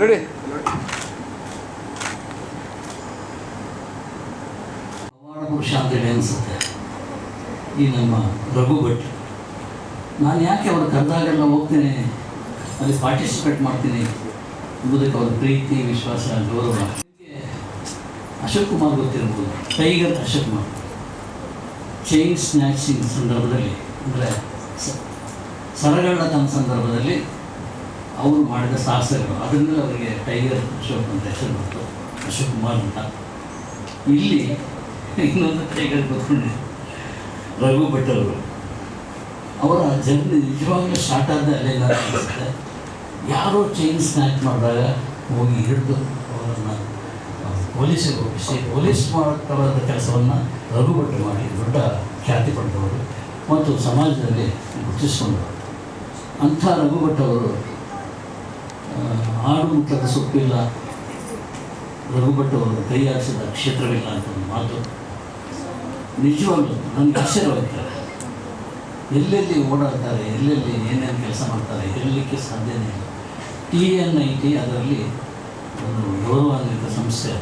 Ready. ಪುರುಷ ಅಂತೇಳಿ ಅನಿಸುತ್ತೆ ಈ ನಮ್ಮ ರಘು ಭಟ್. ನಾನು ಯಾಕೆ ಅವರು ಕರೆದಾಗೆಲ್ಲ ಹೋಗ್ತೀನಿ, ಅಲ್ಲಿ ಪಾರ್ಟಿಸಿಪೇಟ್ ಮಾಡ್ತೀನಿ ಎಂಬುದಕ್ಕೆ ಅವ್ರ ಪ್ರೀತಿ, ವಿಶ್ವಾಸ, ಗೌರವ. ಅಶೋಕ್ ಕುಮಾರ್ ಗೊತ್ತಿರ್ಬೋದು, tiger Ashok Kumar. Chain snatching ಸಂದರ್ಭದಲ್ಲಿ, ಅಂದರೆ ಸರಗಳ್ಳತನ ಸಂದರ್ಭದಲ್ಲಿ ಅವರು ಮಾಡಿದ ಸಾಹಸಗಳು, ಅದರಿಂದ ಅವರಿಗೆ ಟೈಗರ್ ಅಶೋಕ್ ಅಂತ ಹೆಸರು ಬಂತು, ಅಶೋಕ್ ಕುಮಾರ್ ಅಂತ. ಇಲ್ಲಿ ಇನ್ನೊಂದು ಟೈಗರ್ ಗೊತ್ಕೊಂಡಿದೆ, ರಘು ಭಟ್ ಅವರು. ಅವರ ಜರ್ನಿ ನಿಜವಾಗ್ಲೂ ಸ್ಟಾರ್ಟ್ ಆದ ಅಲ್ಲೆಲ್ಲ ಅನಿಸುತ್ತೆ. ಯಾರೋ ಚೈನ್ ಸ್ನ್ಯಾಚ್ ಮಾಡಿದಾಗ ಹೋಗಿ ಹಿಡಿದು ಅವರನ್ನು ಪೊಲೀಸಿಗೆ ಒಪ್ಪಿಸಿ, ಪೊಲೀಸ್ ಮಾಡಬೇಕಾದ ಕೆಲಸವನ್ನು ರಘು ಭಟ್ ಮಾಡಿ ದೊಡ್ಡ ಖ್ಯಾತಿ ಪಡೆದವರು ಮತ್ತು ಸಮಾಜದಲ್ಲಿ ಗುರುತಿಸಿಕೊಂಡವರು. ಅಂಥ ರಘು ಭಟ್ ಅವರು ಆಡು ಮುಟ್ಟದ ಸೊಪ್ಪಿಲ್ಲ, ರಘು ಭಟ್ ಅವರು ಕೈ ಆಡಿಸಿದ ಕ್ಷೇತ್ರವಿಲ್ಲ ಅಂತ ಒಂದು ಮಾತು ನಿಜವಾಗ್ಲೂ ನನಗೆ ಆಶ್ಚರ್ಯವಾಗ್ತಾರೆ. ಎಲ್ಲೆಲ್ಲಿ ಓಡಾಡ್ತಾರೆ, ಎಲ್ಲೆಲ್ಲಿ ಏನೇನು ಕೆಲಸ ಮಾಡ್ತಾರೆ ಹೇಳಲಿಕ್ಕೆ ಸಾಧ್ಯನೇ ಇಲ್ಲ. TNIT ಅದರಲ್ಲಿ ಒಂದು ಗೌರವಾನ್ವಿತ ಸಂಸ್ಥೆ,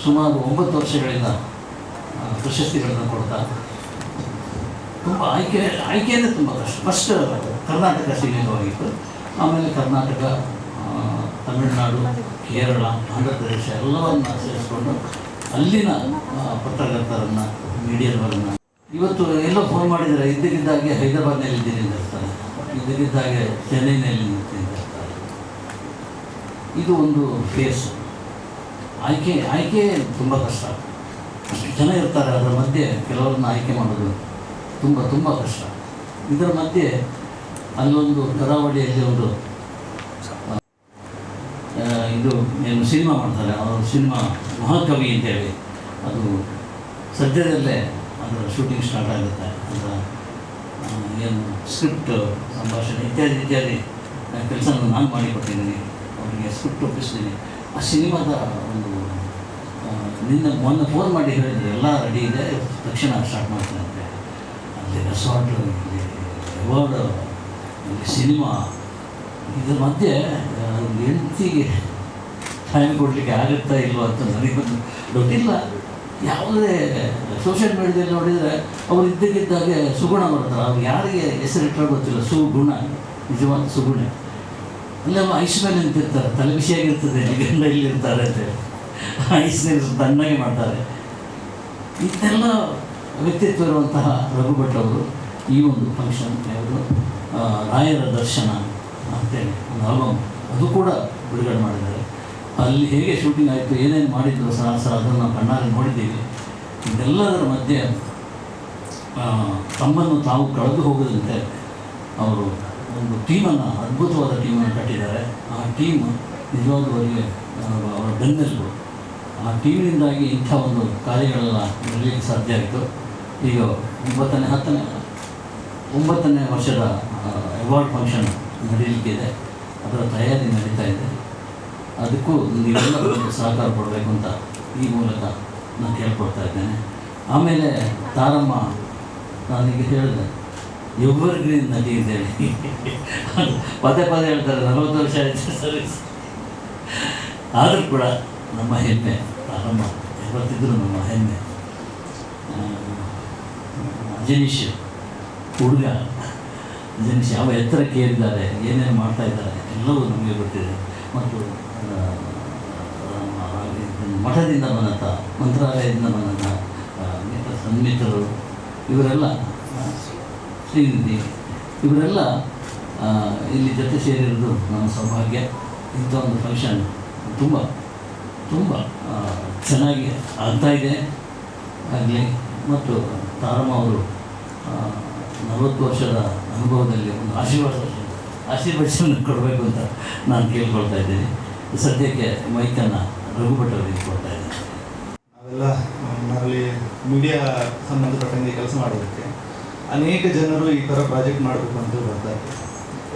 ಸುಮಾರು 9 ವರ್ಷಗಳಿಂದ ಪ್ರಶಸ್ತಿಗಳನ್ನು ಕೊಡ್ತಾ ತುಂಬ ಆಯ್ಕೆಯೇ ತುಂಬ ಕಷ್ಟ. ಫಸ್ಟ್ ಕರ್ನಾಟಕ ಸೀಮಿತವಾಗಿತ್ತು, ಆಮೇಲೆ ಕರ್ನಾಟಕ, ತಮಿಳುನಾಡು, ಕೇರಳ, ಆಂಧ್ರ ಪ್ರದೇಶ ಎಲ್ಲವನ್ನು ಸೇರಿಸ್ಕೊಂಡು ಅಲ್ಲಿನ ಪತ್ರಕರ್ತರನ್ನು, ಮೀಡಿಯಾದವರನ್ನು. ಇವತ್ತು ಎಲ್ಲೋ ಫೋನ್ ಮಾಡಿದರೆ ಇದ್ದಕ್ಕಿದ್ದಾಗೆ ಹೈದರಾಬಾದ್ನಲ್ಲಿ ಇದ್ದೀನಿ ಅಂತ ಇರ್ತಾರೆ, ಇದ್ದಕ್ಕಿದ್ದಾಗೆ ಚೆನ್ನೈನಲ್ಲಿ ನಿಂತಿರ್ತಾರೆ. ಇದು ಒಂದು ಫೇಸ್. ಆಯ್ಕೆ ತುಂಬ ಕಷ್ಟ. ಅಷ್ಟು ಜನ ಇರ್ತಾರೆ, ಅದರ ಮಧ್ಯೆ ಕೆಲವರನ್ನು ಆಯ್ಕೆ ಮಾಡೋದು ತುಂಬ ಕಷ್ಟ. ಇದರ ಮಧ್ಯೆ ಅಲ್ಲೊಂದು ಕರಾವಳಿಯಲ್ಲಿ ಒಂದು ಇದು ಏನು ಸಿನಿಮಾ ಮಾಡ್ತಾರೆ, ಅವರು ಸಿನಿಮಾ ಮಹಾಕವಿ ಅಂತೇಳಿ, ಅದು ಸದ್ಯದಲ್ಲೇ ಅದರ ಶೂಟಿಂಗ್ ಸ್ಟಾರ್ಟ್ ಆಗುತ್ತೆ. ಅದರ ಏನು ಸ್ಕ್ರಿಪ್ಟ್, ಸಂಭಾಷಣೆ ಇತ್ಯಾದಿ ಕೆಲಸ ನಾನು ಮಾಡಿಕೊಟ್ಟಿದ್ದೀನಿ, ಅವರಿಗೆ ಸ್ಕ್ರಿಪ್ಟ್ ಒಪ್ಪಿಸ್ತೀನಿ. ಆ ಸಿನಿಮಾದ ಒಂದು ಮೊನ್ನೆ ಫೋನ್ ಮಾಡಿ ಹೇಳಿದ್ರು, ಎಲ್ಲ ರೆಡಿ ಇದೆ, ತಕ್ಷಣ ಸ್ಟಾರ್ಟ್ ಮಾಡ್ತೀನಿ ಅಂತ. ಅಲ್ಲಿ ರೆಸಾರ್ಟು, ಇಲ್ಲಿ ಅವಾರ್ಡ್, ಇಲ್ಲಿ ಸಿನಿಮಾ, ಇದ್ರ ಮಧ್ಯೆ ಹೆಂಡತಿಗೆ ಟೈಮ್ ಕೊಡಲಿಕ್ಕೆ ಆಗುತ್ತಾ ಇಲ್ವೋ ಅಂತ ನನಗೊಂದು ಗೊತ್ತಿಲ್ಲ. ಯಾವುದೇ ಸೋಷಿಯಲ್ ಮೀಡಿಯಾದಲ್ಲಿ ನೋಡಿದರೆ ಅವರು ಇದ್ದಕ್ಕಿದ್ದಾಗೆ ಸುಗುಣ ಬರ್ತಾರೆ. ಅವ್ರು ಯಾರಿಗೆ ಹೆಸರಿಟ್ಟರೆ ಗೊತ್ತಿಲ್ಲ, ಸುಗುಣ, ನಿಜವಾದ ಸುಗುಣ. ಅಲ್ಲೆಲ್ಲ ಐಸ್ ಮೇಲೆ ನಿಂತಿರ್ತಾರೆ, ತಲೆ ಬಿಸಿಯಾಗಿರ್ತದೆ, ಗಂಡ ಇಲ್ಲಿರ್ತಾರೆ ಅಂತೇಳಿ ಐಸ್ನಲ್ಲಿ ತಣ್ಣಗೆ ಮಾಡ್ತಾರೆ. ಇದೆಲ್ಲ ವ್ಯಕ್ತಿತ್ವ ಇರುವಂತಹ ರಘು ಭಟ್ ಅವರು ಈ ಒಂದು ಫಂಕ್ಷನ್, ಯಾವುದು ರಾಯರ ದರ್ಶನ ಅಂತೇಳಿ ಒಂದು ಆಲ್ಬಮ್, ಅದು ಕೂಡ ಬಿಡುಗಡೆ ಮಾಡಿದ್ದಾರೆ. ಅಲ್ಲಿ ಹೇಗೆ ಶೂಟಿಂಗ್ ಆಯಿತು, ಏನೇನು ಮಾಡಿದ್ರು ಸಾಹಸ, ಅದನ್ನು ಕಣ್ಣಾರೆ ನೋಡಿದ್ದೀವಿ. ಇದೆಲ್ಲದರ ಮಧ್ಯೆ ತಮ್ಮನ್ನು ತಾವು ಕಳೆದು ಹೋಗದಂತೆ ಅವರು ಒಂದು ಟೀಮನ್ನು, ಅದ್ಭುತವಾದ ಟೀಮನ್ನು ಕಟ್ಟಿದ್ದಾರೆ. ಆ ಟೀಮ್ ನಿಜವಾಗ್ಲೂ ಅವರಿಗೆ ಅವರ ಬೆನ್ನೆಲುಬು. ಆ ಟೀಮಿನಿಂದಾಗಿ ಇಂಥ ಒಂದು ಕಾರ್ಯಗಳೆಲ್ಲ ನಡೆಯಲಿಕ್ಕೆ ಸಾಧ್ಯ ಆಯಿತು. ಈಗ 9ನೇ ವರ್ಷದ ಅವಾರ್ಡ್ ಫಂಕ್ಷನ್ ನಡೆಯಲಿಕ್ಕಿದೆ, ಅದರ ತಯಾರಿ ನಡೀತಾ ಇದೆ. ಅದಕ್ಕೂ ನೀವೆಲ್ಲ ಸಹಕಾರ ಕೊಡಬೇಕು ಅಂತ ಈ ಮೂಲಕ ನಾನು ಕೇಳ್ಕೊಡ್ತಾ ಇದ್ದೇನೆ. ಆಮೇಲೆ ತಾರಮ್ಮ, ನಾನೀಗ ಹೇಳಿದೆ ಎವರ್ಗ್ರೀನ್ ನಟಿ ಅಂತೇಳಿ, ಅದು ಪದೇ ಹೇಳ್ತಾರೆ, 40 ವರ್ಷ ಆಯಿತು ಸರ್ವಿಸ್. ಆದರೂ ಕೂಡ ನಮ್ಮ ಹೆಮ್ಮೆ ತಾರಮ್ಮ, ಯಾವತ್ತಿದ್ದರೂ ನಮ್ಮ ಹೆಮ್ಮೆ. ಅಜನೀಶ್ ಹುಡುಗ, ಅಜನೀಶ್ ಯಾವ ಎತ್ತರಕ್ಕೆ ಏರಿದ್ದಾರೆ, ಏನೇನು ಮಾಡ್ತಾ ಇದ್ದಾರೆ ಎಲ್ಲವೂ ನಮಗೆ ಗೊತ್ತಿದೆ. ಮತ್ತು ಮಠದಿಂದ ಬಂದಂಥ, ಮಂತ್ರಾಲಯದಿಂದ ಬಂದಂಥ ಸನ್ಮಿತರು, ಇವರೆಲ್ಲ, ಶ್ರೀನಿಧಿ, ಇವರೆಲ್ಲ ಇಲ್ಲಿ ಜೊತೆ ಸೇರಿರೋದು ನಮ್ಮ ಸೌಭಾಗ್ಯ. ಇಂಥ ಒಂದು ಫಂಕ್ಷನ್ ತುಂಬ ಚೆನ್ನಾಗಿ ಆಗ್ತಾಯಿದೆ ಆಗಲಿ. ಮತ್ತು ತಾರಮ್ಮ ಅವರು 40 ವರ್ಷದ ಅನುಭವದಲ್ಲಿ ಒಂದು ಆಶೀರ್ವಾದ ಕೊಡಬೇಕು ಅಂತ ನಾನು ಕೇಳ್ಕೊಳ್ತಾ ಇದ್ದೀನಿ. ಸದ್ಯಕ್ಕೆ ಮೈಕನ್ನು ರಘು ಭಟ್ ಅವರಿಗೆ ಕೊಡ್ತಾ ಇದ್ದೀನಿ. ನಾವಲ್ಲಿ ಮೀಡಿಯಾ ಸಂಬಂಧಪಟ್ಟಂಗೆ ಕೆಲಸ ಮಾಡೋದಕ್ಕೆ ಅನೇಕ ಜನರು ಈ ಥರ ಪ್ರಾಜೆಕ್ಟ್ ಮಾಡಬೇಕು ಅಂತ ಬರ್ತಾರೆ.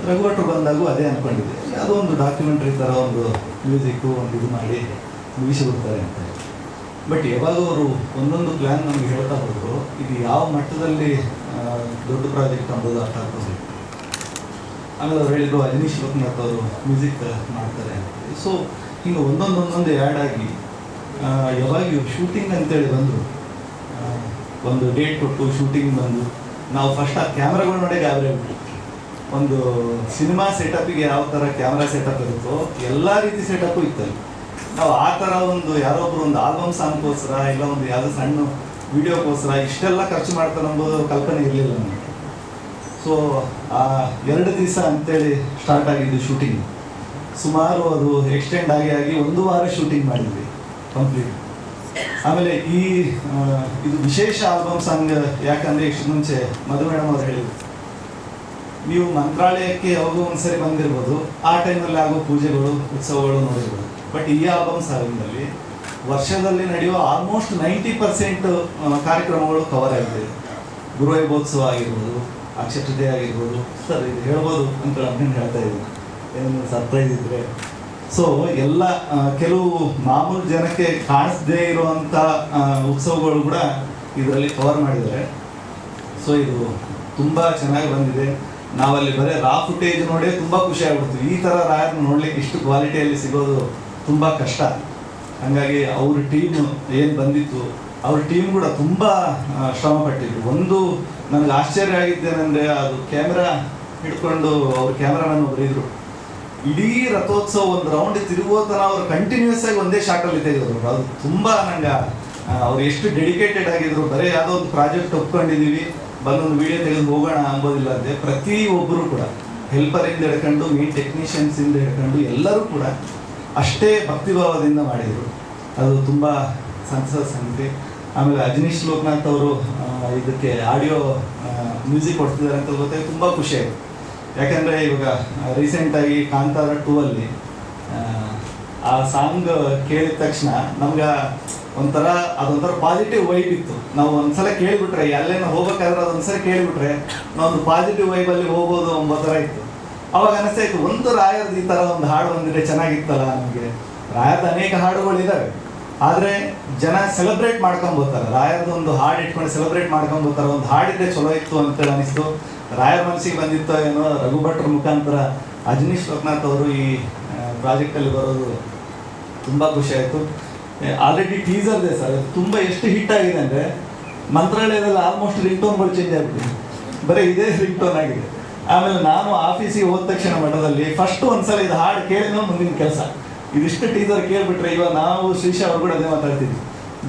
ರಘು ಭಟ್ರು ಬಂದಾಗೂ ಅದೇ ಅಂದ್ಕೊಂಡಿದ್ದೆ, ಯಾವುದೋ ಒಂದು ಡಾಕ್ಯುಮೆಂಟ್ರಿ ಥರ ಒಂದು ಮ್ಯೂಸಿಕ್ಕು ಒಂದು ಇದು ಮಾಡಿ ಮುಗಿಸಿಬಿಡ್ತಾರೆ ಅಂತ. ಬಟ್ ಯಾವಾಗ ಅವರು ಒಂದೊಂದು ಪ್ಲ್ಯಾನ್ ನಮಗೆ ಹೇಳ್ತಾ ಹೋದರು, ಇದು ಯಾವ ಮಟ್ಟದಲ್ಲಿ ದೊಡ್ಡ ಪ್ರಾಜೆಕ್ಟ್ ಅಂಬೋದು ಅರ್ಥ ಆಗ್ತದೆ. ಆಮೇಲೆ ಅವ್ರು ಹೇಳಿದ್ರು ಅಜನೀಶ್ ಲೋಕನಾಥ್ ಅವರು ಮ್ಯೂಸಿಕ್ ಮಾಡ್ತಾರೆ ಅಂತ. ಸೊ ಹಿಂಗೆ ಒಂದೊಂದು ಆ್ಯಡ್ ಆಗಿ ಯಾವಾಗ ಶೂಟಿಂಗ್ ಅಂತೇಳಿ ಬಂದರು, ಒಂದು ಡೇಟ್ ಕೊಟ್ಟು ಶೂಟಿಂಗ್ ಬಂದು ನಾವು ಫಸ್ಟ್ ಆ ಕ್ಯಾಮ್ರಾಗಳು ನೋಡಿ ಗಾಬರಿ ಆಗ್ಬಿಟ್ಟು, ಒಂದು ಸಿನಿಮಾ ಸೆಟಪ್ಪಿಗೆ ಯಾವ ಥರ ಕ್ಯಾಮ್ರಾ ಸೆಟಪ್ ಇರುತ್ತೋ ಎಲ್ಲ ರೀತಿ ಸೆಟಪ್ಪು ಇತ್ತಲ್ಲಿ. ನಾವು ಆ ಥರ ಒಂದು ಯಾರೊಬ್ಬರು ಒಂದು ಆಲ್ಬಮ್ ಸಾಂಗ್ಗೋಸ್ಕರ ಇಲ್ಲ ಒಂದು ಯಾವುದೋ ಸಣ್ಣ ವಿಡಿಯೋಕ್ಕೋಸ್ಕರ ಇಷ್ಟೆಲ್ಲ ಖರ್ಚು ಮಾಡ್ತಾರೆ ಅನ್ನೋದು ಕಲ್ಪನೆ ಇರಲಿಲ್ಲ ನಮಗೆ. ಸೊ ಆ 2 ದಿವಸ ಅಂತೇಳಿ ಸ್ಟಾರ್ಟ್ ಆಗಿದ್ದು ಶೂಟಿಂಗ್. ಸುಮಾರು ಅದು ಎಕ್ಸ್ಟೆಂಡ್ ಆಗಿ 1 ವಾರ ಶೂಟಿಂಗ್ ಮಾಡಿದ್ವಿ ಕಂಪ್ಲೀಟ್. ಆಮೇಲೆ ಇದು ವಿಶೇಷ ಆಲ್ಬಮ್ ಸಾಂಗ್ ಯಾಕಂದರೆ ಇಷ್ಟು ಮುಂಚೆ ಮಧು ಮೇಡಮ್ ಅವ್ರು ಹೇಳಿದ್ರು, ನೀವು ಮಂತ್ರಾಲಯಕ್ಕೆ ಯಾವಾಗೋ ಒಂದ್ಸರಿ ಬಂದಿರ್ಬೋದು, ಆ ಟೈಮಲ್ಲಿ ಆಗೋ ಪೂಜೆಗಳು ಉತ್ಸವಗಳು ನೋಡಿರ್ಬೋದು. ಬಟ್ ಈ ಆಲ್ಬಮ್ ಸಾಂಗ್ನಲ್ಲಿ ವರ್ಷದಲ್ಲಿ ನಡೆಯುವ ಆಲ್ಮೋಸ್ಟ್ 90% ಕಾರ್ಯಕ್ರಮಗಳು ಕವರ್ ಆಗಿದೆ. ಗುರುವೈಭೋತ್ಸವ ಆಗಿರ್ಬೋದು, ಅಕ್ಷತೃತೀಯ ಆಗಿರ್ಬೋದು. ಸರ್ ಇದು ಹೇಳ್ಬೋದು ಅಂತ ನಾನು ಹೇಳ್ತಾ ಇದ್ದೀನಿ, ಏನು ಸರ್ಪ್ರೈಸ್ ಇದ್ದರೆ. ಸೊ ಎಲ್ಲ ಕೆಲವು ಮಾಮೂಲು ಜನಕ್ಕೆ ಕಾಣಿಸದೇ ಇರುವಂಥ ಉತ್ಸವಗಳು ಕೂಡ ಇದರಲ್ಲಿ ಕವರ್ ಮಾಡಿದ್ದಾರೆ. ಸೊ ಇದು ತುಂಬ ಚೆನ್ನಾಗಿ ಬಂದಿದೆ. ನಾವಲ್ಲಿ ಬರೀ ರಾ ಫುಟೇಜ್ ನೋಡಿ ತುಂಬ ಖುಷಿ ಆಗ್ಬಿಡ್ತೀವಿ. ಈ ಥರ ರಾಯರ್ನ ನೋಡ್ಲಿಕ್ಕೆ ಇಷ್ಟು ಕ್ವಾಲಿಟಿಯಲ್ಲಿ ಸಿಗೋದು ತುಂಬ ಕಷ್ಟ. ಹಾಗಾಗಿ ಅವ್ರ ಟೀಮ್ ಏನು ಬಂದಿತ್ತು, ಅವ್ರ ಟೀಮ್ ಕೂಡ ತುಂಬ ಶ್ರಮ ಪಟ್ಟಿದ್ರು. ಒಂದು ನನಗೆ ಆಶ್ಚರ್ಯ ಆಗಿದ್ದೇನೆಂದರೆ, ಅದು ಕ್ಯಾಮ್ರಾ ಹಿಡ್ಕೊಂಡು ಅವ್ರ ಕ್ಯಾಮ್ರಾಮನ್ ಒಬ್ರು ಇದ್ರು, ಇಡೀ ರಥೋತ್ಸವ ಒಂದು ರೌಂಡ್ ತಿರುಗೋ ಥರ ಅವ್ರು ಕಂಟಿನ್ಯೂಸ್ ಆಗಿ ಒಂದೇ ಶಾರ್ಟಲ್ಲಿ ತೆಗೆದ್ರು. ಅದು ತುಂಬ ನಂಗೆ ಅವ್ರು ಎಷ್ಟು ಡೆಡಿಕೇಟೆಡ್ ಆಗಿದ್ರು. ಬರೀ ಯಾವುದೋ ಒಂದು ಪ್ರಾಜೆಕ್ಟ್ ಒಪ್ಕೊಂಡಿದ್ದೀವಿ, ಬಂದೊಂದು ವಿಡಿಯೋ ತೆಗೆದು ಹೋಗೋಣ ಅಂಬೋದಿಲ್ಲ. ಅದೇ ಪ್ರತಿಯೊಬ್ಬರು ಕೂಡ ಹೆಲ್ಪರಿಂದ ಹಿಡ್ಕೊಂಡು ಮೀನ್ ಟೆಕ್ನಿಷಿಯನ್ಸಿಂದ ಹಿಡ್ಕೊಂಡು ಎಲ್ಲರೂ ಕೂಡ ಅಷ್ಟೇ ಭಕ್ತಿಭಾವದಿಂದ ಮಾಡಿದರು. ಅದು ತುಂಬ ಸಂತಸದ ಸಂಗತಿ. ಆಮೇಲೆ ಅಜನೀಶ್ ಲೋಕನಾಥ್ ಅವರು ಇದಕ್ಕೆ ಆಡಿಯೋ ಮ್ಯೂಸಿಕ್ ಕೊಡ್ತಿದ್ದಾರೆ ಅಂತ ಗೊತ್ತಾಗಿ ತುಂಬ ಖುಷಿಯಾಯಿತು. ಯಾಕಂದರೆ ಇವಾಗ ರೀಸೆಂಟಾಗಿ ಕಾಂತಾರ 2 ಅಲ್ಲಿ ಆ ಸಾಂಗ್ ಕೇಳಿದ ತಕ್ಷಣ ನಮ್ಗೆ ಅದೊಂಥರ ಪಾಸಿಟಿವ್ ವೈಬ್ ಇತ್ತು. ನಾವು ಒಂದ್ಸಲ ಕೇಳಿಬಿಟ್ರೆ, ಎಲ್ಲೇನೋ ಹೋಗ್ಬೇಕಾದ್ರೆ ಅದೊಂದ್ಸಲ ಕೇಳಿಬಿಟ್ರೆ ನಾವೊಂದು ಪಾಸಿಟಿವ್ ವೈಬಲ್ಲಿ ಹೋಗ್ಬೋದು ಅನ್ನೋ ಥರ ಇತ್ತು. ಅವಾಗ ಅನಿಸ್ತಾ ಇತ್ತು, ಒಂದು ರಾಯರ್ದು ಈ ಥರ ಒಂದು ಹಾಡು ಬಂದಿದ್ರೆ ಚೆನ್ನಾಗಿತ್ತಲ್ಲ. ನಮಗೆ ರಾಯರ್ದು ಅನೇಕ ಹಾಡುಗಳಿದ್ದಾವೆ, ಆದರೆ ಜನ ಸೆಲೆಬ್ರೇಟ್ ಮಾಡ್ಕೊಂಬೋತಾರೆ. ರಾಯರ್ದು ಒಂದು ಹಾಡು ಇಟ್ಕೊಂಡು ಸೆಲೆಬ್ರೇಟ್ ಮಾಡ್ಕೊಂಬೋತಾರೆ. ಒಂದು ಹಾಡಿದ್ರೆ ಚಲೋ ಇತ್ತು ಅಂತೇಳಿ ಅನಿಸ್ತು. ರಾಯರ್ ಮನಸ್ಸಿಗೆ ಬಂದಿತ್ತೋ ಏನೋ, ರಘು ಭಟ್ರ ಮುಖಾಂತರ ಅಜನೀಶ್ ಲೋಕನಾಥ್ ಅವರು ಈ ಪ್ರಾಜೆಕ್ಟಲ್ಲಿ ಬರೋದು ತುಂಬ ಖುಷಿ ಆಯಿತು. ಆಲ್ರೆಡಿ ಟೀಸರ್ ಇದೆ ಸರ್, ತುಂಬ ಎಷ್ಟು ಹಿಟ್ ಆಗಿದೆ ಅಂದರೆ ಮಂತ್ರಾಲಯದಲ್ಲಿ ಆಲ್ಮೋಸ್ಟ್ ರಿಂಗ್ ಟೋನ್ಗಳು ಚೇಂಜ್ ಆಗಿಬಿಟ್ಟಿದೆ. ಬರೀ ಇದೇ ರಿಂಗ್ ಟೋನ್ ಆಗಿದೆ. ಆಮೇಲೆ ನಾನು ಆಫೀಸಿಗೆ ಹೋದ ತಕ್ಷಣ ಮಠದಲ್ಲಿ ಫಸ್ಟ್ ಒಂದ್ಸಲ ಇದು ಹಾಡು ಕೇಳಿನೋ ಮುಂದಿನ ಕೆಲಸ. ಇದಿಷ್ಟು ಟೀಸರ್ ಕೇಳಿಬಿಟ್ರೆ, ಇವಾಗ ನಾವು ಶ್ರೀಶಾ ಅವ್ರು ಕೂಡ ಅದೇ ಮಾತಾಡ್ತಿದ್ವಿ.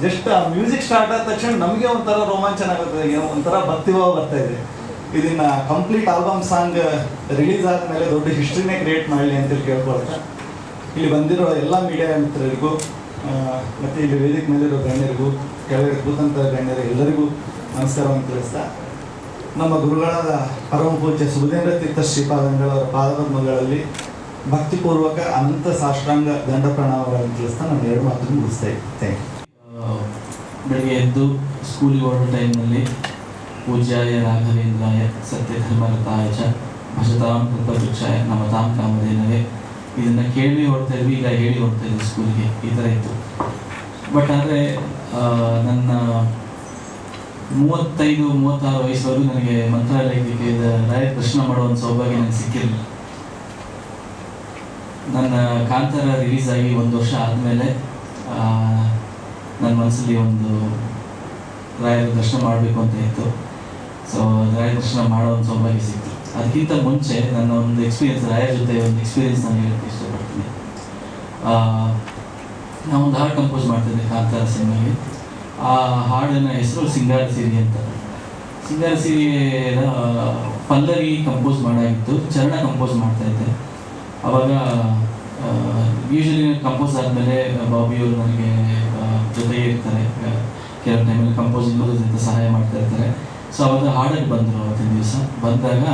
ಜಸ್ಟ್ ಆ ಮ್ಯೂಸಿಕ್ ಸ್ಟಾರ್ಟ್ ಆದ ತಕ್ಷಣ ನಮಗೆ ಒಂಥರ ರೋಮಾಂಚನ ಆಗುತ್ತೆ, ಒಂಥರ ಭಕ್ತಿಭಾವ ಬರ್ತಾ ಇದೆ. ಇದನ್ನ ಕಂಪ್ಲೀಟ್ ಆಲ್ಬಮ್ ಸಾಂಗ್ ರಿಲೀಸ್ ಆದಮೇಲೆ ದೊಡ್ಡ ಹಿಸ್ಟ್ರಿನೇ ಕ್ರಿಯೇಟ್ ಮಾಡಲಿ ಅಂತೇಳಿ ಕೇಳ್ಕೊಳ್ತಾ, ಇಲ್ಲಿ ಬಂದಿರೋ ಎಲ್ಲ ಮೀಡಿಯಾ ಮಿತ್ರರಿಗೂ ಮತ್ತು ಇಲ್ಲಿ ವೇದಿಕೆ ಮೇಲಿರೋ ಗಣ್ಯರಿಗೂ, ಕೆಳಗಡೆ ಕೂತಂಥ ಗಣ್ಯರು ಎಲ್ಲರಿಗೂ ನಮಸ್ಕಾರವನ್ನು ತಿಳಿಸ್ತಾ, ನಮ್ಮ ಗುರುಗಳಾದ ಪರಮ ಪೂಜ್ಯ ಸುಬುಧೇಂದ್ರ ತೀರ್ಥ ಶ್ರೀಪಾದಂಗಳವರ ಪಾದಪದ್ಮಗಳಲ್ಲಿ ಭಕ್ತಿಪೂರ್ವಕ ಅನಂತ ಸಾಷ್ಟಾಂಗ ದಂಡ ಪ್ರಣಾಮಗಳನ್ನು ತಿಳಿಸ್ತಾ ನಾನು 2 ಮಾತನ್ನು ಮುಗಿಸ್ತಾ ಇದ್ದೀನಿ. Thank you. ಬೆಳಗ್ಗೆ ಎದ್ದು ಸ್ಕೂಲಿಗೆ ಹೊರಡೋ ಟೈಮ್ನಲ್ಲಿ ಪೂಜ್ಯಾಯ ರಾಘವೇಂದ್ರಾಯ ಸತ್ಯಧರ್ಮರತಾಯ ಚ ಭಜತಾಂ ಕಲ್ಪವೃಕ್ಷಾಯ ನಮತಾಂ ಕಾಮಧೇನವೇ, ಇದನ್ನು ಕೇಳಿ ಹೊಡ್ತಾ ಇದ್ವಿ, ಈಗ ಹೇಳಿ ಹೊಡ್ತಾ ಇದ್ವಿ ಸ್ಕೂಲಿಗೆ, ಈ ಥರ ಇತ್ತು. ಬಟ್ ಆದರೆ ನನ್ನ 35-36 ವಯಸ್ಸವರೆಗೂ ನನಗೆ ಮಂತ್ರಾಲಯಕ್ಕೆ ರಾಯರ್ ದರ್ಶನ ಮಾಡೋ ಒಂದು ಸೌಭಾಗ್ಯ ನನಗೆ ಸಿಕ್ಕಿರಲಿಲ್ಲ. ನನ್ನ ಕಾಂತಾರ ರಿಲೀಸ್ ಆಗಿ 1 ವರ್ಷ ಆದಮೇಲೆ ನನ್ನ ಮನಸ್ಸಲ್ಲಿ ಒಂದು ರಾಯರ ದರ್ಶನ ಮಾಡಬೇಕು ಅಂತ ಇತ್ತು. ಸೊ ರಾಯರ ದರ್ಶನ ಮಾಡೋ ಒಂದು ಸೌಭಾಗ್ಯ ಸಿಕ್ತು. ಅದಕ್ಕಿಂತ ಮುಂಚೆ ನನ್ನ ಒಂದು ಎಕ್ಸ್ಪೀರಿಯನ್ಸ್, ರಾಯರ ಜೊತೆ ಒಂದು ಎಕ್ಸ್ಪೀರಿಯನ್ಸ್ ನಾನು ಹೇಳೋಕ್ಕೆ ಇಷ್ಟಪಡ್ತೀನಿ. ನಾವೊಂದು ಹಾಡು ಕಂಪೋಸ್ ಮಾಡ್ತಿದ್ದೆ ಕಾಂತಾರ ಸಿನಿಮಾಗೆ. ಆ ಹಾಡಿನ ಹೆಸರು ಸಿಂಗಾರ ಸಿರಿ ಅಂತ. ಸಿಂಗಾರ ಸಿರಿಯ ಪಲ್ಲವಿ ಕಂಪೋಸ್ ಮಾಡಾಗಿತ್ತು, ಚರಣ ಕಂಪೋಸ್ ಮಾಡ್ತಾಯಿದ್ದೆ. ಆವಾಗ ಯೂಶ್ವಲಿ ಕಂಪೋಸ್ ಆದಮೇಲೆ ಬಾಬಿಯವರು ನನಗೆ ಜೊತೆಗೆ ಇರ್ತಾರೆ, ಕೆಲವು ಟೈಮಲ್ಲಿ ಕಂಪೋಸಿಂಗ್ ಜೊತೆ ಸಹಾಯ ಮಾಡ್ತಾ ಇರ್ತಾರೆ. ಸೊ ಅವಾಗ ಹಾಡಕ್ಕೆ ಬಂದರು. ಅವತ್ತಿನ ದಿವಸ ಬಂದಾಗ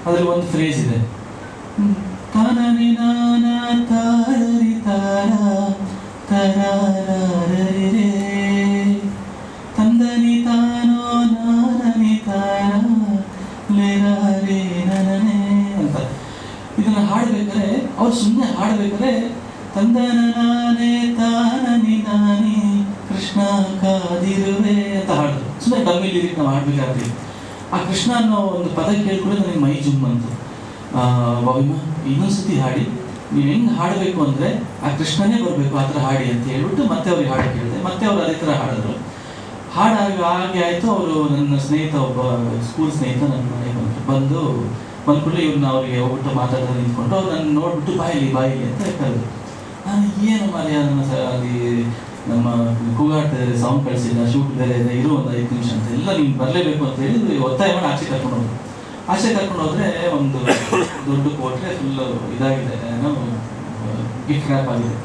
ಅದರಲ್ಲಿ ಒಂದು ಫ್ರೇಸ್ ಇದೆ, ತಾನನಿ ನಾನ ತಾರರಿ ತಾರ ತರಾರೇ ತಂದನಿ ತಾನೋ ನಾನನಿ ತಾರ ಲೇರಾರೇ ನನೇ ಅಂತ. ಇದನ್ನು ಹಾಡಬೇಕಾದ್ರೆ ಅವ್ರು ಸುಮ್ಮನೆ ಹಾಡಬೇಕಾದ್ರೆ ತಂದನ ನಾನೇ ತಾನನಿ ನಾನೇ ಕೃಷ್ಣ ಕಾದಿರುವೆ ಅಂತ ಹಾಡಿದ್ರು. ಸುಮ್ಮನೆ ಡಮ್ಮಿ ಲಿರಿಕ್ ನಾವು ಹಾಡ್ಬೇಕಾಗ್ತೀವಿ. ಆ ಕೃಷ್ಣ ಅನ್ನೋ ಒಂದು ಪದ ಕೇಳ್ಕೊಂಡು ನನಗೆ ಮೈ ಜುಮ್ ಅಂತು. ಬಾಬಿಮ್ಮ ಇನ್ನೊಂದ್ಸತಿ ಹಾಡಿ, ನೀವು ಹೆಂಗೆ ಹಾಡಬೇಕು ಅಂದರೆ ಆ ಕೃಷ್ಣನೇ ಬರಬೇಕು ಆ ಥರ ಹಾಡಿ ಅಂತ ಹೇಳ್ಬಿಟ್ಟು ಮತ್ತೆ ಅವ್ರಿಗೆ ಹಾಡಕ್ಕೆ ಹೇಳಿದೆ. ಮತ್ತೆ ಅವ್ರು ಅದೇ ಥರ ಹಾಡಿದ್ರು. ಹಾಗೆ ಆಯಿತು. ಅವರು ನನ್ನ ಸ್ನೇಹಿತ, ಒಬ್ಬ ಸ್ಕೂಲ್ ಸ್ನೇಹಿತ ನನ್ನ ಮನೆಗೆ ಬಂದು ಬಂದ್ಬಿಟ್ಟು ಇವ್ರನ್ನ ಅವ್ರಿಗೆ ಹೋಗ್ಬಿಟ್ಟು ಮಾತಾಡೋದು ನಿಂತ್ಕೊಂಡು ಅವ್ರು ನನ್ನ ನೋಡ್ಬಿಟ್ಟು ಬಾಯಿಲಿ ಅಂತ ಕರೆದ್ರು. ನಾನು ಏನು ಮಾರ್ಯ ಅಲ್ಲಿ ನಮ್ಮ ಕೂಗಾಡ್ತಾ ಇದ್ದಾರೆ, ಸೌಂಡ್ ಕಳಿಸಿಲ್ಲ, ಶೂಟ್ ಬೇರೆ ಇದೆ, ಇರೋ ಒಂದು 5 ನಿಮಿಷ ಅಂತ, ಎಲ್ಲ ನೀನು ಬರಲೇಬೇಕು ಅಂತ ಹೇಳಿ ಒತ್ತಾಯ ಮಾಡಿ ಆಚೆ ಕರ್ಕೊಂಡು ಹೋದ್ರೆ ಒಂದು ದೊಡ್ಡ ಕೊಟ್ಟರೆ ಫುಲ್ಲು ಇದಾಗಿದೆ, ಏನೋ ಗಿಫ್ಟ್ ರ್ಯಾಪ್ ಆಗಿದೆ,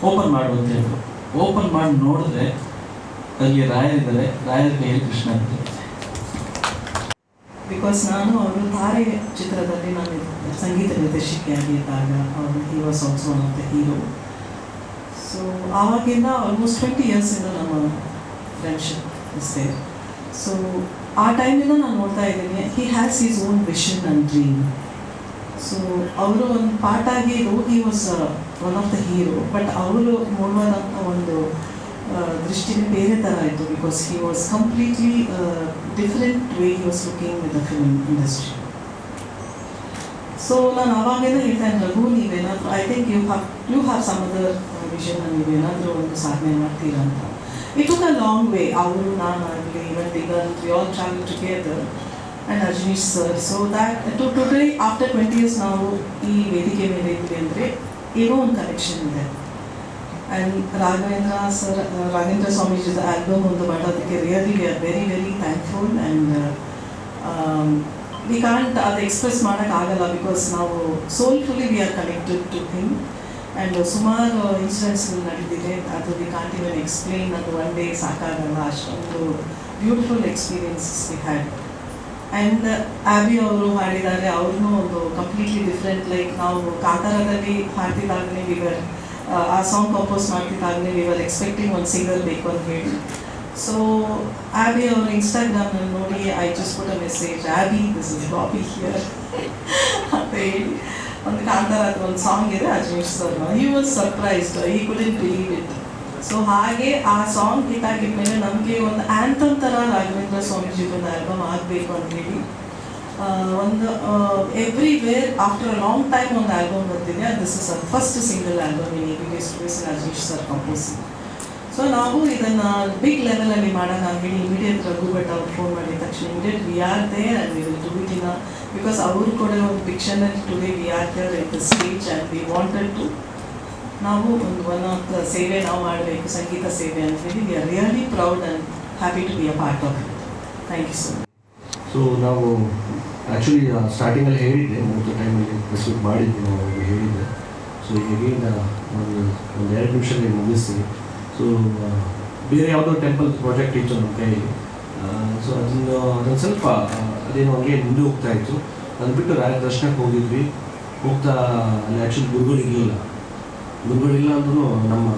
ಓಪನ್ ಮಾಡು ಅಂತ ಹೇಳಿದ್ರು. ಓಪನ್ ಮಾಡಿ ನೋಡಿದ್ರೆ ಅಲ್ಲಿ ರಾಯರಿದ್ದಾರೆ, ರಾಯರ ಕೈಯಲ್ಲಿ ಕೃಷ್ಣ ಅಂತ. ಬಿಕಾಸ್ ನಾನು ಅವರು ತಾರೆ ಚಿತ್ರದಲ್ಲಿ ನಾನು ಸಂಗೀತ ನಿರ್ದೇಶಕಿಯಾಗಿ ಇದ್ದಾಗ ಅವರು he was also one of the hero. So ಆವಾಗಿಂದ ಆಲ್ಮೋಸ್ಟ್ 20 ಇಯರ್ಸಿಂದ ನಮ್ಮ ಫ್ರೆಂಡ್ಶಿಪ್ ಇಷ್ಟೇ. ಸೊ ಆ ಟೈಮಿಂದ ನಾನು ನೋಡ್ತಾ ಇದ್ದೀನಿ, he has is own vision and dream. So ಅವರು ಒಂದು ಪಾರ್ಟ್ ಆಗಿ he was one of the hero, but ಅವರು ನೋಡುವಂಥ ಒಂದು ದೃಷ್ಟಿನೇ ಬೇರೆ ಥರ ಆಯಿತು. Because he was completely different way he was looking with the film industry. So ನಾನು ಆವಾಗೇನೋ ಹೇಳ್ತೇನೆ, ರಘು ನೀವೇನಾದರೂ I think you have some other vision, ನೀವೇನಾದರೂ ಒಂದು ಸಾಧನೆ ಮಾಡ್ತೀರಾ ಅಂತ. It took a long way. ಅವರು ನಾನು ಆಗಲಿ even Diganth, we all travel together and Ajaneesh sir. So that today after 20 years ನಾವು ಈ ವೇದಿಕೆ ಮೇಲೆ ಇದ್ವಿ ಅಂದರೆ ಏನೋ ಒಂದು ಕನೆಕ್ಷನ್ ಇದೆ. ಆ್ಯಂಡ್ ರಾಘವೇಂದ್ರ ಸ್ವಾಮೀಜಿದ ಆಲ್ಬಮ್ ಒಂದು ಮಾಡೋದಕ್ಕೆ really we are very very thankful. And we can't ಅದು ಎಕ್ಸ್ಪ್ರೆಸ್ ಮಾಡೋಕ್ಕಾಗಲ್ಲ, ಬಿಕಾಸ್ ನಾವು soulfully we are connected to him. And ಸುಮಾರು ಇನ್ಸಿಡೆಂಟ್ಸ್ಗಳು ನಡೆದಿದೆ, ಅದು ವಿ ಕಾಂಟ್ ಇವನ್ ಎಕ್ಸ್ಪ್ಲೇನ್, ಅದು ಒನ್ ಡೇ ಸಾಕಾಗಲ್ಲ, ಅಷ್ಟೊಂದು beautiful experiences we had. And Abby ಅವರು ಹಾಡಿದ್ದಾರೆ, ಅವ್ರನ್ನೂ ಒಂದು ಕಂಪ್ಲೀಟ್ಲಿ ಡಿಫ್ರೆಂಟ್. ಲೈಕ್ ನಾವು ಕಾತಾರದಲ್ಲಿ ಹಾಡ್ತಿದ್ದಾಗಲೇ ವಿವರ್ ಆ ಸಾಂಗ್ ಕಂಪೋಸ್ ಮಾಡ್ತಿದ್ದಾಗಲೇ ವಿ ವರ್ ಎಕ್ಸ್ಪೆಕ್ಟಿಂಗ್ ಒಂದು ಸಿಂಗರ್ ಬೇಕು ಅಂತ ಹೇಳಿ. ಸೊ ಆ್ಯಬಿ ಅವರು ಇನ್ಸ್ಟಾಗ್ರಾಮ್ನಲ್ಲಿ ನೋಡಿ I just put a message, Abby this is Bobby here ಅಂತ ಹೇಳಿ ಒಂದು ಕಾಂತಾರದ ಒಂದು ಸಾಂಗ್ ಇದೆ Ajaneesh sir. He was surprised, he couldn't believe it. So ಹಾಗೆ ಆ ಸಾಂಗ್ ಹಿಟ್ ಆಗಿದ್ಮೇಲೆ ನಮಗೆ ಒಂದು ಆ್ಯಂಥಮ್ ಥರ ರಾಘವೇಂದ್ರ ಸ್ವಾಮೀಜಿ ಒಂದು ಆಲ್ಬಮ್ ಆಗಬೇಕು ಅಂತ ಹೇಳಿ ಒಂದು everywhere after a long time ಒಂದು ಆಲ್ಬಮ್ ಬರ್ತಿದೆ. This is a first single album in ABK Studios Ajaneesh sir composing. So ನಾವು ಇದನ್ನು ಬಿಗ್ ಲೆವೆಲಲ್ಲಿ ಮಾಡೋಣ ಅಂತ ಹೇಳಿ ಇಮಿಡಿಯೇಟ್ ರಘು ಭಟ್ ಅವ್ರು ಫೋನ್ ಮಾಡಿದ ತಕ್ಷಣ immediate we are there and we will do it in because ಅವರು ಕೂಡ ಒಂದು ಪಿಕ್ಚರ್ನಲ್ಲಿ today we are there at the stage and we wanted to ನಾವು ಒಂದು ಒನ್ ಆಫ್ ದ ಸೇವೆ ನಾವು ಮಾಡಬೇಕು, ಸಂಗೀತ ಸೇವೆ ಅಂತ ಹೇಳಿ we are really proud and happy to be a part of it. Thank you so much. So ನಾವು actually ಸ್ಟಾರ್ಟಿಂಗಲ್ಲಿ ಹೇಳಿದ್ದೆ, ಮೂವತ್ತು ಟೈಮಲ್ಲಿ ಪ್ರೆಸ್ಯೂಟ್ ಮಾಡಿದ್ವಿ, ನಾವು ಹೇಳಿದ್ದೆ. ಸೊ ಈಗಿನ ಒಂದು 2 ನಿಮಿಷದಲ್ಲಿ ಮುಗಿಸ್ತೀವಿ. ಸೊ ಬೇರೆ ಯಾವುದೋ ಟೆಂಪಲ್ ಪ್ರಾಜೆಕ್ಟ್ ಇತ್ತು ನಮ್ಮ ಕೈಯಲ್ಲಿ. ಸೊ ಅದನ್ನು ಸ್ವಲ್ಪ ಅದೇನೋ ಹಂಗೆ ಮುಂದೆ ಹೋಗ್ತಾ ಇತ್ತು. ಅದು ಬಿಟ್ಟು ರಾಯ ದರ್ಶನಕ್ಕೆ ಹೋಗಿದ್ವಿ. ಹೋಗ್ತಾ ಅಲ್ಲಿ ಆ್ಯಕ್ಚುಲಿ ಗುರುಗಳಿಲ್ಲ ಅಂದ್ರೂ ನಮ್ಮ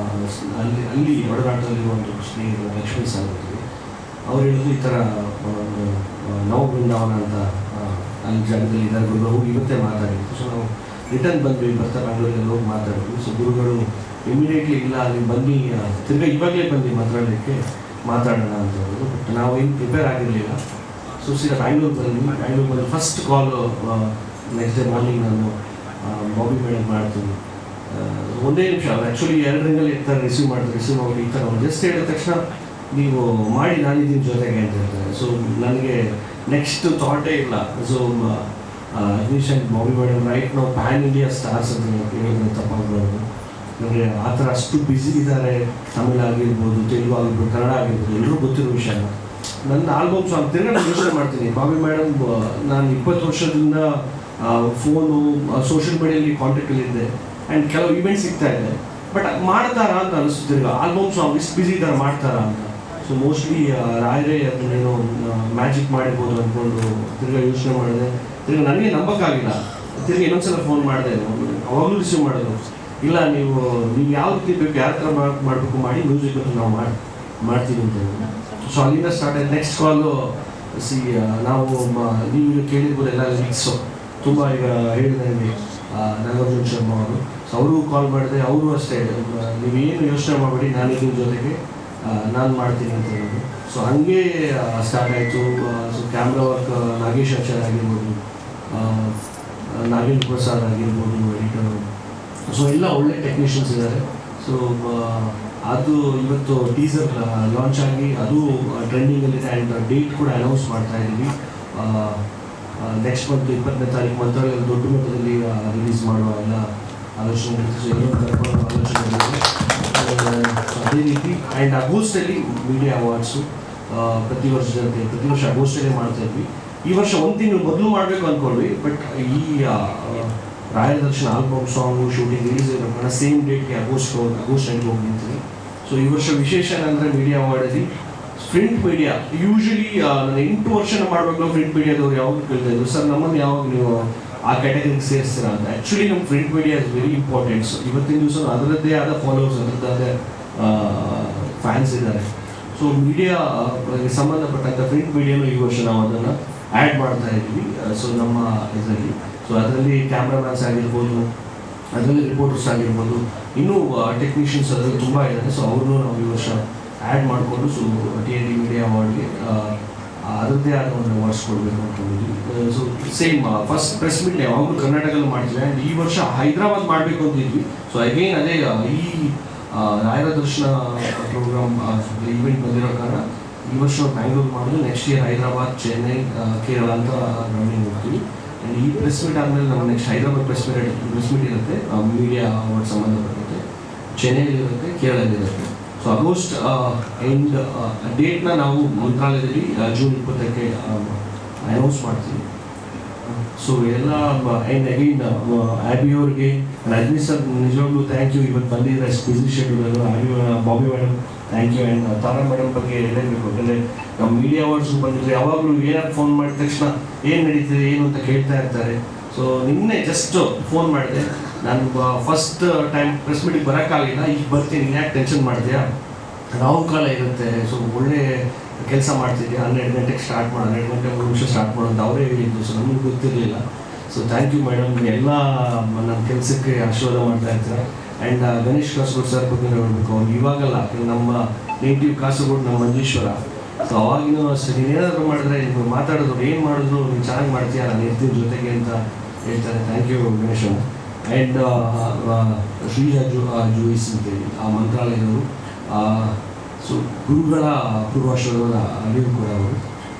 ಅಲ್ಲಿ ಒಡನಾಟದಲ್ಲಿ ಒಂದು ಸ್ನೇಹಿತರು ಲಕ್ಷ್ಮೀ ಸಾರ್ ಇದ್ವಿ. ಅವ್ರು ಹೇಳಿದ್ರು ಈ ಥರ ನವ ಬೃಂದಾವನ ಅಂತ ಅಲ್ಲಿ ಜಾಗದಲ್ಲಿ ಇದ್ದಾರೆ ಗುರುಗಳು, ಹೋಗಿ ಇವತ್ತೇ ಮಾತಾಡಿದ್ರು. ಸೊ ನಾವು ರಿಟರ್ನ್ ಬಂದ್ವಿ, ಬರ್ತಾ ಬೆಂಗಳೂರಲ್ಲಿ ಹೋಗಿ ಮಾತಾಡಿದ್ವಿ. ಸೊ ಗುರುಗಳು ಇಮಿಡಿಯೇಟ್ಲಿ ಇಲ್ಲ ಅಲ್ಲಿ ಬನ್ನಿ, ತಿರ್ಗಾ ಇವಾಗಲೇ ಬಂದು ಮಾತಾಡೋಣ ಅಂತ ಹೇಳಿದ್ರು. ಬಟ್ ನಾವು ಏನು ಪ್ರಿಪೇರ್ ಆಗಿರಲಿಲ್ಲ. ಸೊ ಸೀದಾ ಬ್ಯಾಂಗ್ಳೂರ್ ಬಂದು ಫಸ್ಟ್ ಕಾಲು ನೆಕ್ಸ್ಟ್ ಡೇ ಮಾರ್ನಿಂಗ್ ನಾನು ಬಾಬಿ ಮೇಡಮ್ ಮಾಡ್ತೀನಿ. ಒಂದೇ ನಿಮಿಷ ಆ್ಯಕ್ಚುಲಿ 2 ರಿಂಗಲ್ಲಿ ಇರ್ತಾರೆ, ರಿಸೀವ್ ಮಾಡಿ ಈ ಥರ ಜಸ್ಟ್ ಹೇಳಿದ ತಕ್ಷಣ ನೀವು ಮಾಡಿ ನಾನಿದ್ದೀನಿ ಜೊತೆಗೆ ಅಂತ ಹೇಳ್ತಾರೆ. ಸೊ ನನಗೆ ನೆಕ್ಸ್ಟ್ ಥಾಟೇ ಇಲ್ಲ. So Ajaneesh and Bobby madam right ನಾವು ಪ್ಯಾನ್ ಇಂಡಿಯಾ ಸ್ಟಾರ್ಸ್ ಅಂತ ಹೇಳಿದ್ರೆ ತಪ್ಪಾಗ್ಬಾರ್ದು. ನನಗೆ ಆ ಥರ ಅಷ್ಟು ಬ್ಯುಸಿ ಇದ್ದಾರೆ. ತಮಿಳು ಆಗಿರ್ಬೋದು, ತೆಲುಗು ಆಗಿರ್ಬೋದು, ಕನ್ನಡ ಆಗಿರ್ಬೋದು, ಎಲ್ಲರೂ ಗೊತ್ತಿರೋ ವಿಷಯ. ನನ್ನ ಆಲ್ಬಮ್ ಸಾಂಗ್ ತಿರ್ಗಾ ನಾನು ಯೋಚನೆ ಮಾಡ್ತೀನಿ. ಬಾಬಿ ಮೇಡಮ್ ನಾನು 20 ವರ್ಷದಿಂದ ಫೋನು ಸೋಷಿಯಲ್ ಮೀಡಿಯಲ್ಲಿ ಕಾಂಟ್ಯಾಕ್ಟಲ್ಲಿದ್ದೆ ಆ್ಯಂಡ್ ಕೆಲವು ಇವೆಂಟ್ಸ್ ಸಿಗ್ತಾ ಇದೆ. ಬಟ್ ಮಾಡ್ತಾರಾ ಅಂತ ಅನಿಸ್ತಿರ್ಗ ಆಲ್ಬಮ್ ಸಾಂಗ್ ಇಷ್ಟು ಬ್ಯುಸಿ ಇದ್ದಾರೆ ಮಾಡ್ತಾರಾ ಅಂತ. ಸೊ ಮೋಸ್ಟ್ಲಿ ರಾಯರೇ ಅದನ್ನೇನೋ ಮ್ಯಾಜಿಕ್ ಮಾಡಿರ್ಬೋದು ಅಂದ್ಕೊಂಡು ತಿರ್ಗಾ ಯೋಚನೆ ಮಾಡಿದೆ. ತಿರ್ಗಿ ನನಗೆ ನಂಬಕ್ಕಾಗಿಲ್ಲ. ತಿರ್ಗಿ ಇನ್ನೊಂದ್ಸಲ ಫೋನ್ ಮಾಡಿದೆ, ಅವಾಗಲೂ ರಿಸೀವ್ ಮಾಡಿದ್ರು. ಇಲ್ಲ ನೀವು ಯಾವ ರೀತಿ ಬೇಕು, ಯಾವ ಥರ ಮಾಡಬೇಕು ಮಾಡಿ ಮ್ಯೂಸಿಕ್ ನಾವು ಮಾಡ್ತೀವಿ ಅಂತ ಹೇಳಿ. ಸೊ ಅಲ್ಲಿಂದ ಸ್ಟಾರ್ಟ್ ಆಯ್ತು. ನೆಕ್ಸ್ಟ್ ಕಾಲು ನಾವು ನೀವು ಕೇಳಿರ್ಬೋದು ಎಲ್ಲ ಲಿರಿಕ್ಸು ತುಂಬ ಈಗ ಹೇಳಿದೆ ನಾಗಾರ್ಜುನ ಶರ್ಮಾ ಅವರು. ಸೊ ಅವ್ರಿಗೂ ಕಾಲ್ ಮಾಡಿದೆ, ಅವರು ಅಷ್ಟೇ ನೀವೇನು ಯೋಚನೆ ಮಾಡಬೇಡಿ, ನಾನಿದ್ರ ಜೊತೆಗೆ ನಾನು ಮಾಡ್ತೀನಿ ಅಂತ ಹೇಳಿದ್ರು. ಸೊ ಹಂಗೆ ಸ್ಟಾರ್ಟ್ ಆಯಿತು. ಸೊ ಕ್ಯಾಮ್ರಾ ವರ್ಕ್ ನಾಗೇಶ್ ಆಚಾರ್ಯ ಆಗಿರ್ಬೋದು, ನಾಗೇಂದ್ರ ಪ್ರಸಾದ್ ಆಗಿರ್ಬೋದು ಎಡಿಟರು. ಸೊ ಎಲ್ಲ ಒಳ್ಳೆ ಟೆಕ್ನಿಷಿಯನ್ಸ್ ಇದ್ದಾರೆ. ಸೊ ಅದು ಇವತ್ತು ಟೀಸರ್ ಲಾಂಚ್ ಆಗಿ ಅದು ಟ್ರೆಂಡಿಂಗಲ್ಲಿದೆ ಆ್ಯಂಡ್ ಡೇಟ್ ಕೂಡ ಅನೌನ್ಸ್ ಮಾಡ್ತಾ ಇದ್ದೀವಿ. ನೆಕ್ಸ್ಟ್ ಮಂತ್ 20ನೇ ತಾರೀಕು ಮಂತ್ರಾಲಯದಲ್ಲಿ ದೊಡ್ಡ ಮಟ್ಟದಲ್ಲಿ ರಿಲೀಸ್ ಮಾಡುವ ಎಲ್ಲ ಆಲೋಚನೆ ಇರುತ್ತೆ. ಸೊ ಇನ್ನೊಂದು ಕರ್ಕೊಂಡು ಆಲೋಚನೆ ಇದೆ. ಸೊ ಅದೇ ರೀತಿ ಆ್ಯಂಡ್ ಆಗಸ್ಟಲ್ಲಿ ಮೀಡಿಯಾ ಅವಾರ್ಡ್ಸು ಪ್ರತಿ ವರ್ಷ ಆಗಸ್ಟಲ್ಲೇ ಮಾಡ್ತಾ ಇದ್ವಿ. ಈ ವರ್ಷ ಒಂದು ತಿಂಗಳು ಮೊದಲು ಮಾಡಬೇಕು ಅಂದ್ಕೊಂಡ್ವಿ, ಬಟ್ ಈ ರಾಯರ ದರ್ಶನ ಆಲ್ಬಮ್ ಸಾಂಗು ಶೂಟಿಂಗ್ ರಿಲೀಸ್ ಇರೋ ಸೇಮ್ ಡೇಟ್ಗೆ ಆಗಸ್ಟ್ ಎಂಟ್ಗೆ ಹೋಗಿ ನಿಂತಿದೆ. ಸೊ ಈ ವರ್ಷ ವಿಶೇಷ ಏನಂದರೆ ಮೀಡಿಯಾ ಅವಾರ್ಡಲ್ಲಿ ಪ್ರಿಂಟ್ ಮೀಡಿಯಾ ಯೂಶಲಿ ನಾನು 8 ವರ್ಷ ಮಾಡಬೇಕು ಪ್ರಿಂಟ್ ಮೀಡಿಯಾದವ್ರು ಯಾವಾಗ ಕೇಳ್ತಾ ಇದ್ರು, ಸರ್ ನಮ್ಮನ್ನು ಯಾವಾಗ ನೀವು ಆ ಕ್ಯಾಟಗರಿಗೆ ಸೇರಿಸ್ತೀರಾ ಅಂತ. ಆ್ಯಕ್ಚುಲಿ ನಮ್ಮ print media is very important. ಇವತ್ತಿನ ದಿವಸ ಅದರದ್ದೇ ಆದ ಫಾಲೋವರ್ಸ್, ಅದರದ್ದೇ ಫ್ಯಾನ್ಸ್ ಇದ್ದಾರೆ. ಸೊ ಮೀಡಿಯಾ ಸಂಬಂಧಪಟ್ಟಂಥ ಪ್ರಿಂಟ್ ಮೀಡಿಯಾನು ಈ ವರ್ಷ ನಾವು ಅದನ್ನು ಆ್ಯಡ್ ಮಾಡ್ತಾ ಇದ್ದೀವಿ. ಸೊ ನಮ್ಮ ಇದರಲ್ಲಿ ಸೊ ಅದರಲ್ಲಿ ಕ್ಯಾಮ್ರಾಮ್ಯಾನ್ಸ್ ಆಗಿರ್ಬೋದು, ಅದರಲ್ಲಿ ರಿಪೋರ್ಟರ್ಸ್ ಆಗಿರ್ಬೋದು, ಇನ್ನೂ ಟೆಕ್ನಿಷಿಯನ್ಸ್ ಅದರಲ್ಲಿ ತುಂಬ ಇದ್ದಾರೆ. ಸೊ ಅವ್ರನ್ನೂ ನಾವು ಈ ವರ್ಷ ಆ್ಯಡ್ ಮಾಡಿಕೊಂಡು ಸೊ TNT ಮೀಡಿಯಾ ಅವಾರ್ಡ್ಗೆ ಅದರದ್ದೇ ಆದ ಒಂದು ಅವಾರ್ಡ್ಸ್ ಕೊಡಬೇಕು ಅಂದ್ಕೊಂಡಿದ್ವಿ. So same first press meet ಯಾವಾಗಲೂ ಕರ್ನಾಟಕದಲ್ಲಿ ಮಾಡ್ತೀವಿ ಆ್ಯಂಡ್ ಈ ವರ್ಷ ಹೈದರಾಬಾದ್ ಮಾಡಬೇಕು ಅಂತಿದ್ವಿ. ಸೊ ಅಗೇನ್ ಅದೇ ಈ ರಾಯರ ದರ್ಶನ ಪ್ರೋಗ್ರಾಮ್ ಈವೆಂಟ್ ಬಂದಿರೋ ಕಾರಣ ಈ ವರ್ಷ ಬ್ಯಾಂಗ್ಳೂರು ಮಾಡೋದು, ನೆಕ್ಸ್ಟ್ ಇಯರ್ ಹೈದರಾಬಾದ್, ಚೆನ್ನೈ, ಕೇರಳ ಅಂತ ರನ್ನಿಂಗ್ ಹೋಗ್ತೀವಿ. ಆ್ಯಂಡ್ ಈ ಪ್ರೆಸ್ ಮೀಟ್ ಆದಮೇಲೆ ನಮ್ಮ ನೆಕ್ಸ್ಟ್ ಹೈದರಾಬಾದ್ ಪ್ರೆಸ್ ಮೀಟ್ ಇರುತ್ತೆ, ಮೀಡಿಯಾ ಅವಾರ್ಡ್ ಸಂಬಂಧಪಟ್ಟಂತೆ. ಚೆನ್ನೈಲಿರುತ್ತೆ, ಕೇರಳದಲ್ಲಿರುತ್ತೆ. ಸೊ ಆಗಸ್ಟ್ ಎಂಡ್ ಡೇಟ್ನ ನಾವು ಮಂತ್ರಾಲಯದಲ್ಲಿ ಜೂನ್ 20ಕ್ಕೆ ಅನೌನ್ಸ್ ಮಾಡ್ತೀವಿ. ಸೊ ಎಲ್ಲ ಆ್ಯಂಡ್ ಅಗೈನ್ ಆ್ಯಬಿಯವ್ರಿಗೆ ರಜನಿ ಸರ್ ನಿಜವಾಗ್ಲೂ ಥ್ಯಾಂಕ್ ಯು. ಇವತ್ತು ಬಂದಿದ್ದಾರೆ ಬಿಸಿ ಶೆಡ್ಯೂಲರು. Bobby madam thank you. And Tara madam ಬಗ್ಗೆ ಹೇಳಬೇಕು, ಯಾಕಂದರೆ ನಮ್ಮ ಮೀಡಿಯಾ ಅವಾರ್ಡ್ಸ್ ಬಂದಿದ್ರೆ ಯಾವಾಗಲೂ ಏನಾದ್ರು ಫೋನ್ ಮಾಡಿದ ತಕ್ಷಣ ಏನು ನಡೀತಿದೆ ಏನು ಅಂತ ಕೇಳ್ತಾ ಇರ್ತಾರೆ. ಸೊ ನಿನ್ನೆ ಜಸ್ಟ್ ಫೋನ್ ಮಾಡಿದೆ, ನಾನು ಫಸ್ಟ್ ಟೈಮ್ ಪ್ರೆಸ್ ಮೀಟಿಗೆ ಬರೋಕ್ಕಾಗಿಲ್ಲ, ಈಗ ಬರ್ತೀನಿ, ಯಾಕೆ ಟೆನ್ಷನ್ ಮಾಡ್ತೀಯಾ, ರಾವು ಕಾಲ ಇರುತ್ತೆ, ಸೊ ಒಳ್ಳೆ ಕೆಲಸ ಮಾಡ್ತಿದ್ದೆ, 12 ಗಂಟೆಗೆ ಸ್ಟಾರ್ಟ್ ಮಾಡೋ, 12 ಗಂಟೆ 3 ನಿಮಿಷ ಸ್ಟಾರ್ಟ್ ಮಾಡೋ ಅಂತ ಅವರೇ ಹೇಳಿದ್ದು. ಸೊ ನಮಗೆ ಗೊತ್ತಿರಲಿಲ್ಲ. ಸೊ ಥ್ಯಾಂಕ್ ಯು ಮೇಡಮ್, ಎಲ್ಲ ನಮ್ಮ ಕೆಲಸಕ್ಕೆ ಆಶೀರ್ವಾದ ಮಾಡ್ತಾ ಇರ್ತಾರೆ. ಆ್ಯಂಡ್ ಗಣೇಶ್ ಕಾಸರಗೋಡು ಸರ್ ಬಗ್ಗೆ ಹೇಳಬೇಕು, ಅವ್ರು ಇವಾಗಲ್ಲ, ನಮ್ಮ ನೇಟಿವ್ ಕಾಸರಗೋಡು, ನಮ್ಮ ಮಂಜೇಶ್ವರ. ಸೊ ಅವಾಗಿನೂ ಅಷ್ಟೇ, ನೀನೇನಾದರೂ ಮಾಡಿದ್ರೆ ನೀವು ಮಾತಾಡಿದ್ರು ಏನು ಮಾಡಿದ್ರು ನೀನು ಚೆನ್ನಾಗಿ ಮಾಡ್ತೀಯ, ನಾನು ಇರ್ತೀನಿ ಜೊತೆಗೆ ಅಂತ ಹೇಳ್ತಾರೆ. Thank you Ganesh. And Sreeja Jois ಅಂತೇಳಿ ಆ ಮಂತ್ರಾಲಯದವರು. ಸೊ ಗುರುಗಳ ಪೂರ್ವಾಶ್ರಮದ ಅರಿವು ಕೂಡ ಅವರು.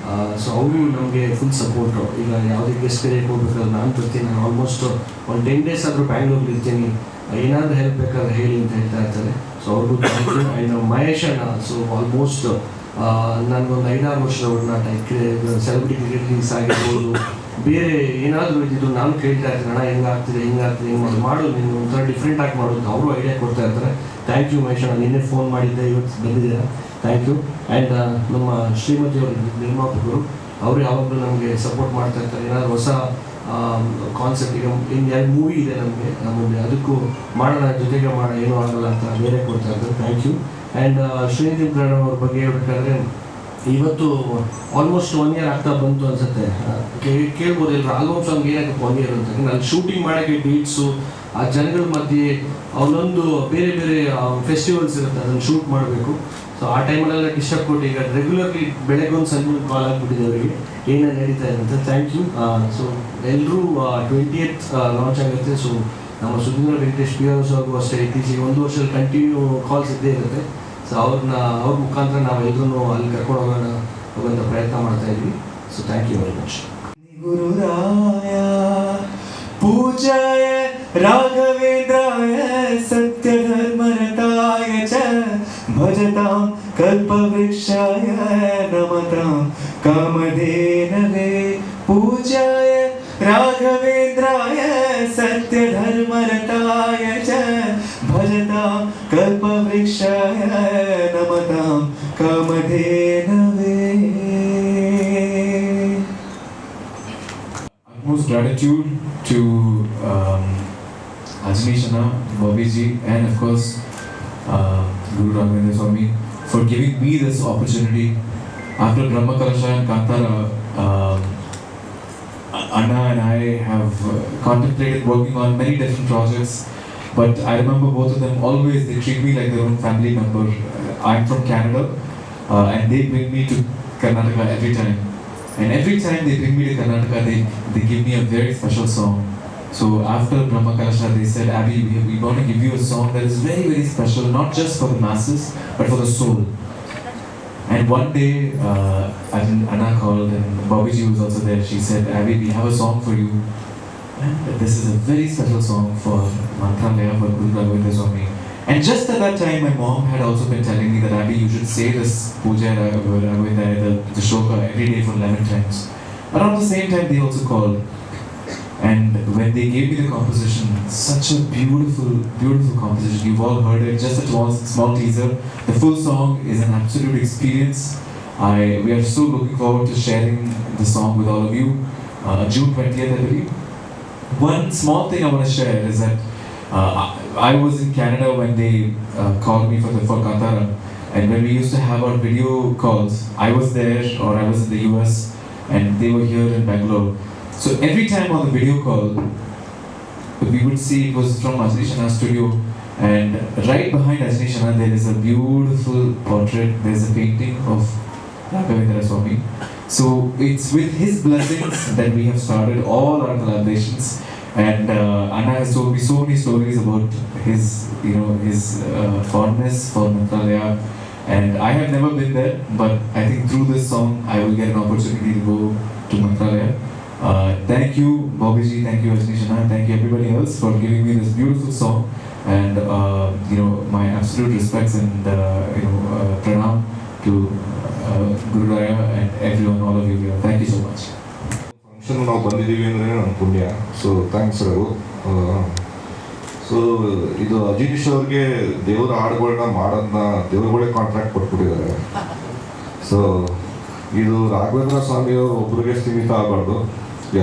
ಸೊ ಅವರು ನಮಗೆ ಫುಲ್ ಸಪೋರ್ಟು. ಈಗ ಯಾವುದೇ ಗೆಸ್ಟ್ ಕರೆಯಕ್ಕೆ ಹೋಗ್ಬೇಕಾದ್ರೆ ನಾನು ಬರ್ತೀನಿ, ನಾನು ಆಲ್ಮೋಸ್ಟ್ ಒಂದು 10 days ಆದರೂ ಬ್ಯಾಂಗ್ಳೂರಲ್ಲಿ ಇರ್ತೀನಿ, ಏನಾದರೂ ಹೆಲ್ಪ್ ಬೇಕಾದ್ರೆ ಹೇಳಿ ಅಂತ ಹೇಳ್ತಾ ಇರ್ತಾರೆ. ಸೊ ಅವ್ರಿಗೂ ಥ್ಯಾಂಕ್ ಯು. ಆ್ಯಂಡ್ ಮಹೇಶಣ್ಣ, ಸೊ ಆಲ್ಮೋಸ್ಟ್ ನನಗೊಂದು 5-6 ವರ್ಷದ ಒಡನಾಟ, ಸೆಲೆಬ್ರಿಟಿ ಕ್ರಿಕೆಟ್ ಲೀಗ್ಸ್ ಆಗಿರ್ಬೋದು, ಬೇರೆ ಏನಾದರೂ ಇದ್ದಿದ್ದು ನಾನು ಕೇಳ್ತಾ ಇರ್ತೀನಿ, ಅಣ್ಣ ಹೆಂಗಾಗ್ತಿದೆ ಹೆಂಗೆ ಮಾಡು ನೀನು ಒಂಥರ ಡಿಫ್ರೆಂಟ್ ಆಗಿ ಮಾಡು ಅಂತ ಅವರು ಐಡಿಯಾ ಕೊಡ್ತಾ ಇರ್ತಾರೆ. ಥ್ಯಾಂಕ್ ಯು ಮಹೇಶಣ್ಣ, ನಿನ್ನೆ ಫೋನ್ ಮಾಡಿದ್ದೆ, ಇವತ್ತು ಬಂದಿದ್ದೀರಾ, ಥ್ಯಾಂಕ್ ಯು. ಆ್ಯಂಡ್ ನಮ್ಮ ಶ್ರೀಮತಿಯವರು ನಿರ್ಮಾಪಕರು, ಅವರು ಯಾವಾಗಲೂ ನಮಗೆ ಸಪೋರ್ಟ್ ಮಾಡ್ತಾ ಇರ್ತಾರೆ. ಏನಾದರೂ ಹೊಸ ಕಾನ್ಸೆಪ್ಟ್, ಈಗ ಇನ್ನು 2 ಮೂವಿ ಇದೆ ನಮಗೆ ಅದಕ್ಕೂ ಮಾಡೋಣ, ಜೊತೆಗೆ ಮಾಡೋಣ, ಏನೂ ಆಗಲ್ಲ ಅಂತ ಬೇರೆ ಕೊಡ್ತಾ ಇರ್ತಾರೆ. Thank you. And Srinidhi Pranav ಅವ್ರ ಬಗ್ಗೆ ಹೇಳ್ಬೇಕಾದ್ರೆ ಇವತ್ತು ಆಲ್ಮೋಸ್ಟ್ 1 year ಆಗ್ತಾ ಬಂತು ಅನ್ಸುತ್ತೆ. ಕೇಳ್ಬೋದು ಎಲ್ಲರೂ ಆಲ್ಬಮ್ ಸಾಂಗ್ ಏನಕ್ಕೆ 1 year ಅಂತ. ನಾನು ಶೂಟಿಂಗ್ ಮಾಡೋಕ್ಕೆ ಡೇಟ್ಸು, ಆ ಜನಗಳ ಮಧ್ಯೆ ಅವನೊಂದು ಬೇರೆ ಬೇರೆ ಫೆಸ್ಟಿವಲ್ಸ್ ಇರುತ್ತೆ, ಅದನ್ನು ಶೂಟ್ ಮಾಡಬೇಕು. ಸೊ ಆ ಟೈಮಲ್ಲೆಲ್ಲ ಡಿಸ್ಟರ್ಬ್ ಕೊಟ್ಟು ಈಗ ರೆಗ್ಯುಲರ್ಲಿ ಬೆಳಗ್ಗೆ ಒಂದು ಸಂಜೆ ಕಾಲ್ ಆಗಿಬಿಟ್ಟಿದೆ ಅವರಿಗೆ ಏನೇನು ನಡೀತಾ ಇದೆ ಅಂತ. Thank you. ಸೊ ಎಲ್ಲರೂ 20th ಲಾಂಚ್ ಆಗುತ್ತೆ. ಸೊ ನಮ್ಮ ಸುಧೀಂದ್ರ ವೆಂಕಟೇಶ್ PRS ಅವ್ರಿಗೂ ಅಷ್ಟೇ ಇತ್ತೀಚೆಗೆ 1 ವರ್ಷದಲ್ಲಿ ಕಂಟಿನ್ಯೂ ಕಾಲ್ಸ್ ಇದ್ದೇ ಇರುತ್ತೆ. ಸೊ ಅವ್ರ ಮುಖಾಂತರ ನಾವೆಲ್ಲರೂ ಅಲ್ಲಿ ಕರ್ಕೊಂಡು ಹೋಗೋಂಥ ಪ್ರಯತ್ನ ಮಾಡ್ತಾ ಇದ್ವಿ. So thank you very much. ಗುರುರಾಯ ಪೂಜಾಯ ರಾಘವೇಂದ್ರಾಯ ಸತ್ಯಧರ್ಮರತಾಯ ಚ ಭಜತಾಂ ಕಲ್ಪವೃಕ್ಷಾಯ ನಮತಾಂ ಕಾಮಧೇನವೇ. ಪೂಜಾಯ ರಾಘವೇಂದ್ರಾಯ ಸತ್ಯಧರ್ಮರತಾಯ ಚ ಭಜತಾಂ ಕಲ್ಪವೃಕ್ಷಾಯ ನಮತಾಂ ಕಾಮಧೇನವೇ. Utmost gratitude to Ajni Shana, Bobby ji, and of course Guru Raghavendra Swami for giving me this opportunity. After Brahma Kalasha and Kantara, Anna and I have contemplated working on many different projects, but I remember both of them always, they treat me like their own family member. I'm from Canada and they bring me to Karnataka every time. And every time they bring me to Karnataka, they give me a very special song. So after Brahma Kalasha, they said, Abby, we want to give you a song that is very, very special, not just for the masses, but for the soul. And one day, Anna called and Bobby Ji was also there. She said, Abby, we have a song for you. And this is a very special song for Mantralaya, for Guru Raghavendra Swami. And just at that time, my mom had also been telling me that, Abby, you should say this Puja Raghavendra, the shloka, every day for 11 times. Around the same time, they also called. And when they gave me the composition, such a beautiful, beautiful composition. You've all heard it, just a small teaser. The full song is an absolute experience. We are so looking forward to sharing the song with all of you. June 20th, I believe. One small thing I want to share is that I was in Canada when they called me for Kantara. And when we used to have our video calls, I was there or I was in the US and they were here in Bangalore. So every time on the video call, we would see it was from Ajni Shana's studio, and right behind Ajni Shana there is a beautiful portrait, there is a painting of Raghavendra Swami. So it's with his blessings that we have started all our collaborations, and Anna has told me so many stories about his fondness for Mantralaya, and I have never been there, but I think through this song I will get an opportunity to go to Mantralaya. Thank you, Bobby Ji, thank you, Ajni Shana, thank you everybody else for giving me this beautiful song, and my absolute respects and pranam to Guru Raya and everyone, all of you here. Thank you so much. Function ನಾವು ಬಂದಿದ್ದೀವಿ ಅಂದರೆ ನನ್ನ ಪುಣ್ಯ. So thanks Raghu. So ಇದು ಅಜೀಶ್ ಅವ್ರಿಗೆ ದೇವರ ಹಾಡುಗಳನ್ನ ಮಾಡೋದನ್ನ ದೇವರುಗಳೇ ಕಾಂಟ್ರಾಕ್ಟ್ ಕೊಟ್ಬಿಟ್ಟಿದ್ದಾರೆ. ಸೊ ಇದು ರಾಘವೇಂದ್ರ ಸ್ವಾಮಿಯವರು ಒಬ್ರಿಗೆ ಸೀಮಿತ ಆಗಬಾರ್ದು.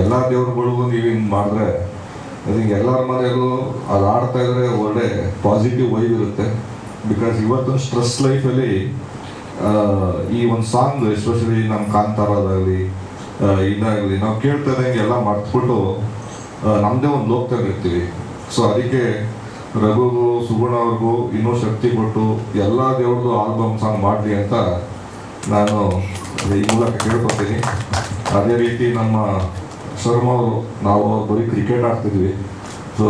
ಎಲ್ಲ ದೇವ್ರುಗಳಿಗೂ ನೀವು ಹಿಂಗೆ ಮಾಡಿದ್ರೆ ಅದು ಹಿಂಗೆ ಎಲ್ಲರ ಮನೆಯಲ್ಲೂ ಅದು ಆಡ್ತಾ ಇದ್ರೆ ಒಳ್ಳೆ ಪಾಸಿಟಿವ್ ವೈಬ್ ಇರುತ್ತೆ. ಬಿಕಾಸ್ ಇವತ್ತಿನ ಸ್ಟ್ರೆಸ್ ಲೈಫಲ್ಲಿ ಈ ಒಂದು ಸಾಂಗ್ ಎಸ್ಪೆಷಲಿ ನಮ್ಮ ಕಾಂತಾರದಾಗಲಿ ಇದಾಗಲಿ ನಾವು ಕೇಳ್ತಾ ಇದ್ದಂಗೆ ಎಲ್ಲ ಮರ್ತ್ಬಿಟ್ಟು ನಮ್ಮದೇ ಒಂದು ಲೋಕದಲ್ಲಿ ಇರ್ತೀವಿ. ಸೊ ಅದಕ್ಕೆ ರಘುಗೂ ಸುಗುಣ ಅವ್ರಿಗೂ ಇನ್ನೂ ಶಕ್ತಿ ಕೊಟ್ಟು ಎಲ್ಲ ದೇವ್ರದ್ದು ಆಲ್ಬಮ್ ಸಾಂಗ್ ಮಾಡಲಿ ಅಂತ ನಾನು ಈ ಮೂಲಕ ಕೇಳ್ಕೊತೀನಿ. ಅದೇ ರೀತಿ ನಮ್ಮ ಶರ್ಮ ಅವರು, ನಾವು ಬರೀ ಕ್ರಿಕೆಟ್ ಆಡ್ತಿದ್ವಿ. ಸೊ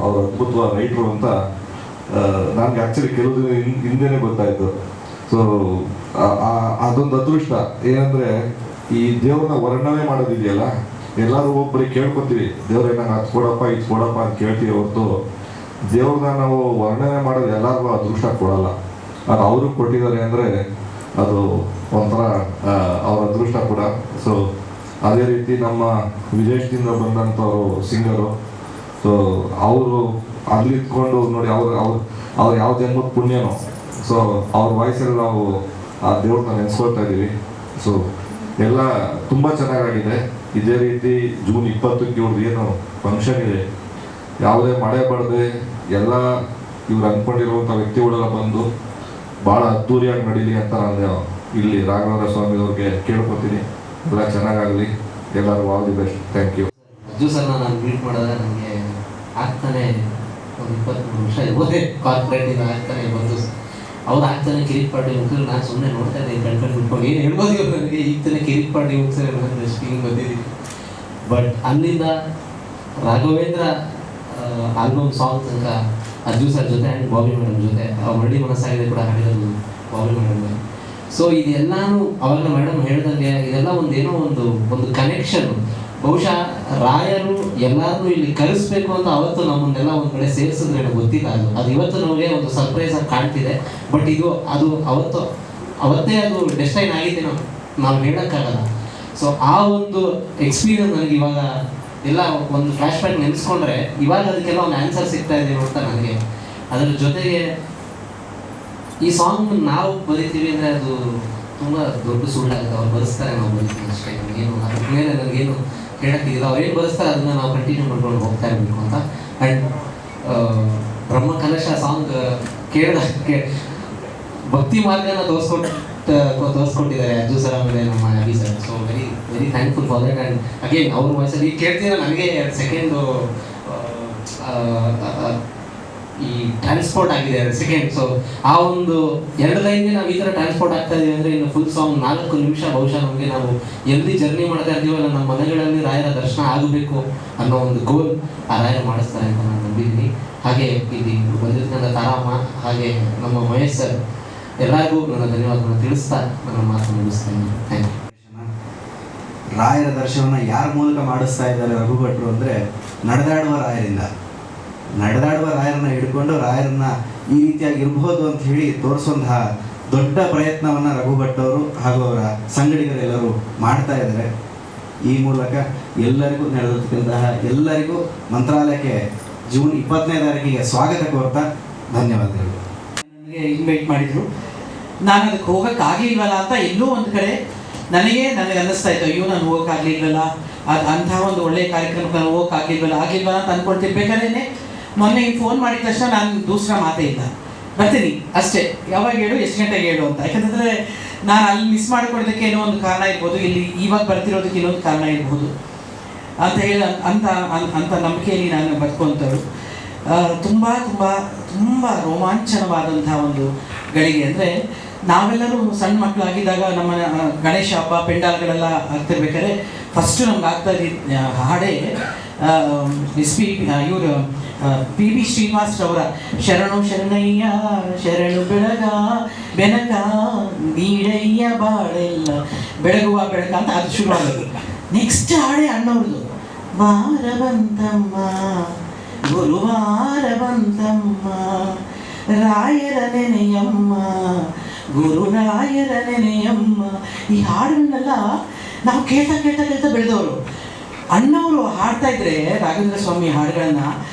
ಅವರು ಅದ್ಭುತವಾದ ರೈಟ್ರು ಅಂತ ನನಗೆ ಆ್ಯಕ್ಚುಲಿ ಕೆಲವು ದಿನ ಹಿಂದೆನೇ ಗೊತ್ತಾಯಿತು. ಸೊ ಅದೊಂದು ಅದೃಷ್ಟ ಏನಂದರೆ ಈ ದೇವ್ರನ್ನ ವರ್ಣನೆ ಮಾಡೋದಿದೆಯಲ್ಲ, ಎಲ್ಲರೂ ಒಬ್ಬರಿಗೆ ಕೇಳ್ಕೊತೀವಿ, ದೇವ್ರ ನಂಗೆ ಅದು ಕೊಡಪ್ಪ ಇದು ಕೊಡಪ್ಪ ಅಂತ ಕೇಳ್ತೀವಿ ಹೊರತು ದೇವ್ರನ್ನ ನಾವು ವರ್ಣನೆ ಮಾಡೋದು ಎಲ್ಲರಿಗೂ ಅದೃಷ್ಟ ಕೊಡಲ್ಲ. ಅದು ಅವ್ರಿಗೆ ಕೊಟ್ಟಿದ್ದಾರೆ ಅಂದರೆ ಅದು ಒಂಥರ ಅವ್ರ ಅದೃಷ್ಟ ಕೂಡ. ಸೊ ಅದೇ ರೀತಿ ನಮ್ಮ ವಿದೇಶದಿಂದ ಬಂದಂಥವರು ಸಿಂಗರು. ಸೊ ಅವರು ಅಲ್ಲಿ ಇದ್ಕೊಂಡು ನೋಡಿ ಅವ್ರು ಯಾವ ಜನ್ಮದ ಪುಣ್ಯನೋ. ಸೊ ಅವ್ರ ವಾಯ್ಸಲ್ಲಿ ನಾವು ಆ ದೇವ್ರನ್ನ ನೆನೆಸ್ಕೊಳ್ತಾ ಇದ್ದೀವಿ. ಸೊ ಎಲ್ಲ ತುಂಬ ಚೆನ್ನಾಗಾಗಿದೆ. ಇದೇ ರೀತಿ ಜೂನ್ 20ಕ್ಕೆ ಇವ್ರದ್ದು ಏನು ಫಂಕ್ಷನ್ ಇದೆ, ಯಾವುದೇ ಮಳೆ ಬರದೆ ಎಲ್ಲ ಇವ್ರು ಅಂದ್ಕೊಂಡಿರುವಂಥ ವ್ಯಕ್ತಿಗಳೆಲ್ಲ ಬಂದು ಭಾಳ ಅದ್ದೂರಿಯಾಗಿ ನಡೀಲಿ ಅಂತ ನಾನು ಇಲ್ಲಿ ರಾಘವೇಂದ್ರ ಸ್ವಾಮಿಯವ್ರಿಗೆ ಕೇಳ್ಕೊತೀನಿ. ಎಲ್ಲ ಚೆನ್ನಾಗಾಗಲಿ. ಎಲ್ಲರೂ all the best. Thank you. Ajju ಸರ್ನ ನಾನು ಮೀಟ್ ಮಾಡಿದ್ರೆ ನನಗೆ ಆಗ್ತಾನೆ ಒಂದು 23 ವರ್ಷ ಇರ್ಬೋದೇ ಕಾರ್ಪೊರೇಟಿಂದ ಆಗ್ತಾನೆ ಬಂದು ಅವ್ರು ಆಗ್ತಾನೆ ಕಿರಿಕ್ ಪಾರ್ಟಿ ಮುಗಿದ್ರೆ ನಾನು ಸುಮ್ಮನೆ ನೋಡ್ತಾ ಇದ್ದೀನಿ ಕಣ್ಕೊಂಡು ಬಿಟ್ಕೊಂಡು ಏನು ಹೇಳ್ಬೋದು ಇವ್ರು ನನಗೆ ಈಗ ತಾನೆ ಕಿರಿಕ್ ಪಾರ್ಟಿ ಮುಗಿಸಿದ್ರೆ ನಾನು ಎಷ್ಟು ಹಿಂಗೆ ಬಂದಿದ್ದೀನಿ. ಬಟ್ ಅಲ್ಲಿಂದ ರಾಘವೇಂದ್ರ ಆಲ್ಬಮ್ ಸಾಂಗ್ ತನಕ ಅಜ್ಜು ಸರ್ ಜೊತೆ ಆ್ಯಂಡ್ ಬಾಬಿ ಮೇಡಮ್ ಜೊತೆ ಮರಡಿ ಮನಸ್ಸಾಗಿದೆ ಕೂಡ ಹಾಡಿರೋದು ಬಾಬಿ ಮೇಡಮ್. ಸೊ ಇದೆಲ್ಲಾನು ಅವಾಗ ಮೇಡಮ್ ಹೇಳ್ದಂಗೆ ಇದೆಲ್ಲ ಒಂದೇನೋ ಒಂದು ಕನೆಕ್ಷನ್. ಬಹುಶಃ ರಾಯರು ಎಲ್ಲರನ್ನೂ ಇಲ್ಲಿ ಕರೆಸ್ಬೇಕು ಅಂತ ಅವತ್ತು ನಮ್ಮನ್ನೆಲ್ಲ ಒಂದು ಕಡೆ ಸೇರಿಸಿದ್ರೆ ನನಗೆ ಗೊತ್ತಿಲ್ಲ. ಅದು ಇವತ್ತು ನಮಗೆ ಒಂದು ಸರ್ಪ್ರೈಸ್ ಆಗಿ ಕಾಣ್ತಿದೆ. ಬಟ್ ಅದು ಅವತ್ತೇ ಅದು ಡೆಸ್ಟೈನ್ ಆಗಿದೆ, ನಾವು ಹೇಳೋಕ್ಕಾಗಲ್ಲ. ಸೊ ಆ ಒಂದು ಎಕ್ಸ್ಪೀರಿಯನ್ಸ್ ನನಗೆ ಇವಾಗ ಎಲ್ಲ ಒಂದು ಫ್ಲ್ಯಾಶ್ ಬ್ಯಾಕ್ ನೆನೆಸ್ಕೊಂಡ್ರೆ ಇವಾಗ ಅದಕ್ಕೆಲ್ಲ ಒಂದು ಆನ್ಸರ್ ಸಿಗ್ತಾ ಇದೆ ಅಂತ ನನಗೆ. ಅದರ ಜೊತೆಗೆ ಈ ಸಾಂಗ್ ನಾವು ಬರೀತೀವಿ ಅಂದರೆ ಅದು ತುಂಬ ದೊಡ್ಡ ಸುಳ್ಳಾಗುತ್ತೆ. ಅವ್ರು ಬರೆಸ್ತಾರೆ, ನಾವು ಬರೀತೀವಿ ಅಷ್ಟೇ. ನನಗೇನು ಅದ್ರ ಮೇಲೆ ನನಗೇನು ಹೇಳೋಕ್ಕಿಲ್ಲ. ಅವ್ರೇನು ಬರೆಸ್ತಾರೆ ಅದನ್ನು ನಾವು ಕಂಟಿನ್ಯೂ ಮಾಡ್ಕೊಂಡು ಹೋಗ್ತಾ ಇರಬೇಕು ಅಂತ. ಆ್ಯಂಡ್ ಬ್ರಹ್ಮ ಕಲಶ ಸಾಂಗ್ ಕೇಳಿದಕ್ಕೆ ಭಕ್ತಿ ಮಾರ್ಗನ ತೋರಿಸ್ಕೊಟ್ಟಿದ್ದಾರೆ ಅಜ್ಜು ಸರ್ ಆಮೇಲೆ ನಮ್ಮ Abhi sir. So very very thankful for that. And again ಅವ್ರ ವಾಯ್ಸಲ್ಲಿ ಈಗ ಕೇಳ್ತೀರ ನನಗೆ 2 ಸೆಕೆಂಡು ಈ ಟ್ರಾನ್ಸ್ಪೋರ್ಟ್ ಆಗಿದೆ ಸೆಕೆಂಡ್. ಸೊ ಆ ಒಂದು 2 ಲೈನ್ಗೆ ನಾವು ಈ ಥರ ಟ್ರಾನ್ಸ್ಪೋರ್ಟ್ ಆಗ್ತಾ ಇದೀವಿ ಅಂದರೆ ಇನ್ನು ಫುಲ್ ಸಾಂಗ್ 4 ನಿಮಿಷ ಬಹುಶಃ ನಮಗೆ ನಾವು ಎಲ್ಲಿ ಜರ್ನಿ ಮಾಡ್ತಾ ಇರ್ತೀವಲ್ಲ ನಮ್ಮ ಮನೆಗಳಲ್ಲಿ ರಾಯರ ದರ್ಶನ ಆಗಬೇಕು ಅನ್ನೋ ಒಂದು ಗೋಲ್ ಆ ರಾಯರು ಮಾಡಿಸ್ತಾರೆ ಅಂತ ನಾನು ನಂಬಿದ್ದೀನಿ. ಹಾಗೆ ಇಲ್ಲಿ ಬಂದಿರ್ತಕ್ಕಂಥ ತಾರಮ್ಮ ಹಾಗೆ ನಮ್ಮ ಮಹೇಶ್ ಸರ್ ಎಲ್ಲರಿಗೂ ನನ್ನ ಧನ್ಯವಾದಗಳನ್ನು ತಿಳಿಸ್ತಾ ನನ್ನ ಮಾತು ಮುಗಿಸ್ತಾ ಇದ್ದೀನಿ. Thank you. ರಾಯರ ದರ್ಶನವನ್ನು ಯಾರ ಮೂಲಕ ಮಾಡಿಸ್ತಾ ಇದ್ದಾರೆ ರಘು ಭಟ್ರು ಅಂದರೆ ನಡೆದಾಡುವ ರಾಯರಿಂದ. ನಡೆದಾಡುವ ರಾಯರನ್ನ ಹಿಡ್ಕೊಂಡು ರಾಯರನ್ನ ಈ ರೀತಿಯಾಗಿ ಇರ್ಬೋದು ಅಂತ ಹೇಳಿ ತೋರಿಸುವಂತಹ ದೊಡ್ಡ ಪ್ರಯತ್ನವನ್ನು ರಘು ಭಟ್ ಅವರು ಹಾಗೂ ಅವರ ಸಂಗಡಿಗರೆಲ್ಲರೂ ಮಾಡ್ತಾ ಇದ್ದಾರೆ. ಈ ಮೂಲಕ ಎಲ್ಲರಿಗೂ ನಡೆದಿರ್ತಕ್ಕಂತಹ ಎಲ್ಲರಿಗೂ ಮಂತ್ರಾಲಯಕ್ಕೆ ಜೂನ್ 20ನೇ ತಾರೀಕಿಗೆ ಸ್ವಾಗತ ಕೋರ್ತಾ ಧನ್ಯವಾದಗಳು. ನನಗೆ ಇನ್ವೈಟ್ ಮಾಡಿದರು, ನಾನು ಅದಕ್ಕೆ ಹೋಗೋಕ್ಕಾಗಲಿಲ್ವಲ್ಲ ಅಂತ ಎಲ್ಲೂ ಒಂದು ಕಡೆ ನನಗೆ ಅನ್ನಿಸ್ತಾ ಇತ್ತು, ಅಯ್ಯೋ ನಾನು ಹೋಗೋಕ್ಕಾಗಲಿಲ್ವಲ್ಲ, ಅಂತಹ ಒಂದು ಒಳ್ಳೆಯ ಕಾರ್ಯಕ್ರಮಕ್ಕೆ ನಾನು ಹೋಗೋಕ್ಕಾಗಲಿಲ್ವಲ್ಲ ಅಂತ ಅಂದ್ಕೊಳ್ತಿರ್ಬೇಕಾದ್ರೆ ಮೊನ್ನೆ ಫೋನ್ ಮಾಡಿದ ತಕ್ಷಣ ನಾನು ದೂಸರ ಮಾತೇ ಇಲ್ಲ, ಬರ್ತೀನಿ ಅಷ್ಟೇ, ಯಾವಾಗ ಹೇಳು ಎಷ್ಟು ಗಂಟೆಗೆ ಹೇಳು ಅಂತ. ಯಾಕಂತಂದರೆ ನಾನು ಅಲ್ಲಿ ಮಿಸ್ ಮಾಡ್ಕೊಳ್ಳೋದಕ್ಕೆ ಏನೋ ಒಂದು ಕಾರಣ ಇರ್ಬೋದು, ಇಲ್ಲಿ ಇವಾಗ ಬರ್ತಿರೋದಕ್ಕೆ ಇನ್ನೊಂದು ಕಾರಣ ಇರ್ಬೋದು ಅಂತ ಹೇಳಿ ಅಂತ ನಂಬಿಕೆಯಲ್ಲಿ ನಾನು ಬದುಕುವಂಥವ್ರು. ತುಂಬ ತುಂಬ ತುಂಬ ರೋಮಾಂಚನವಾದಂಥ ಒಂದು ಗಳಿಗೆ. ಅಂದರೆ ನಾವೆಲ್ಲರೂ ಸಣ್ಣ ಮಕ್ಕಳಾಗಿದ್ದಾಗ ನಮ್ಮ ಗಣೇಶ ಹಬ್ಬ ಪೆಂಡಾಲ್ಗಳೆಲ್ಲ ಆಗ್ತಿರ್ಬೇಕಾದ್ರೆ ಫಸ್ಟು ನಮ್ಗೆ ಆಗ್ತಾ ಇದ್ದ ಹಾಡೇ ಇವರು PB ಶ್ರೀನಿವಾಸರವರ ಶರಣು ಶರಣಯ್ಯ ಶರಣು ಬೆಳಗ ಬೆನಕ ನೀಡಯ್ಯ ಬಾಳೆಲ್ಲ ಬೆಳಗುವ ಬೆಳಕ ಅಂತ ಅದು ಶುರುವಾಗೋದು. ನೆಕ್ಸ್ಟ್ ಹಾಡೇ ಅಣ್ಣವ್ರದ್ದು, ವಾರ ಬಂತಮ್ಮ ಗುರುವಾರ ಬಂತಮ್ಮ ರಾಯರ ನೆನೆಯಮ್ಮ ಗುರು ರಾಯರ ನೆನೆಯಮ್ಮ. ಈ ಹಾಡುಗಳನ್ನೆಲ್ಲ ನಾವು ಕೇಳ್ತಾ ಕೇಳ್ತಾ ಕೇಳ್ತಾ ಬೆಳೆದವರು. ಅಣ್ಣವರು ಹಾಡ್ತಾ ಇದ್ರೆ ರಾಘವೇಂದ್ರ ಸ್ವಾಮಿ ಹಾಡುಗಳನ್ನ,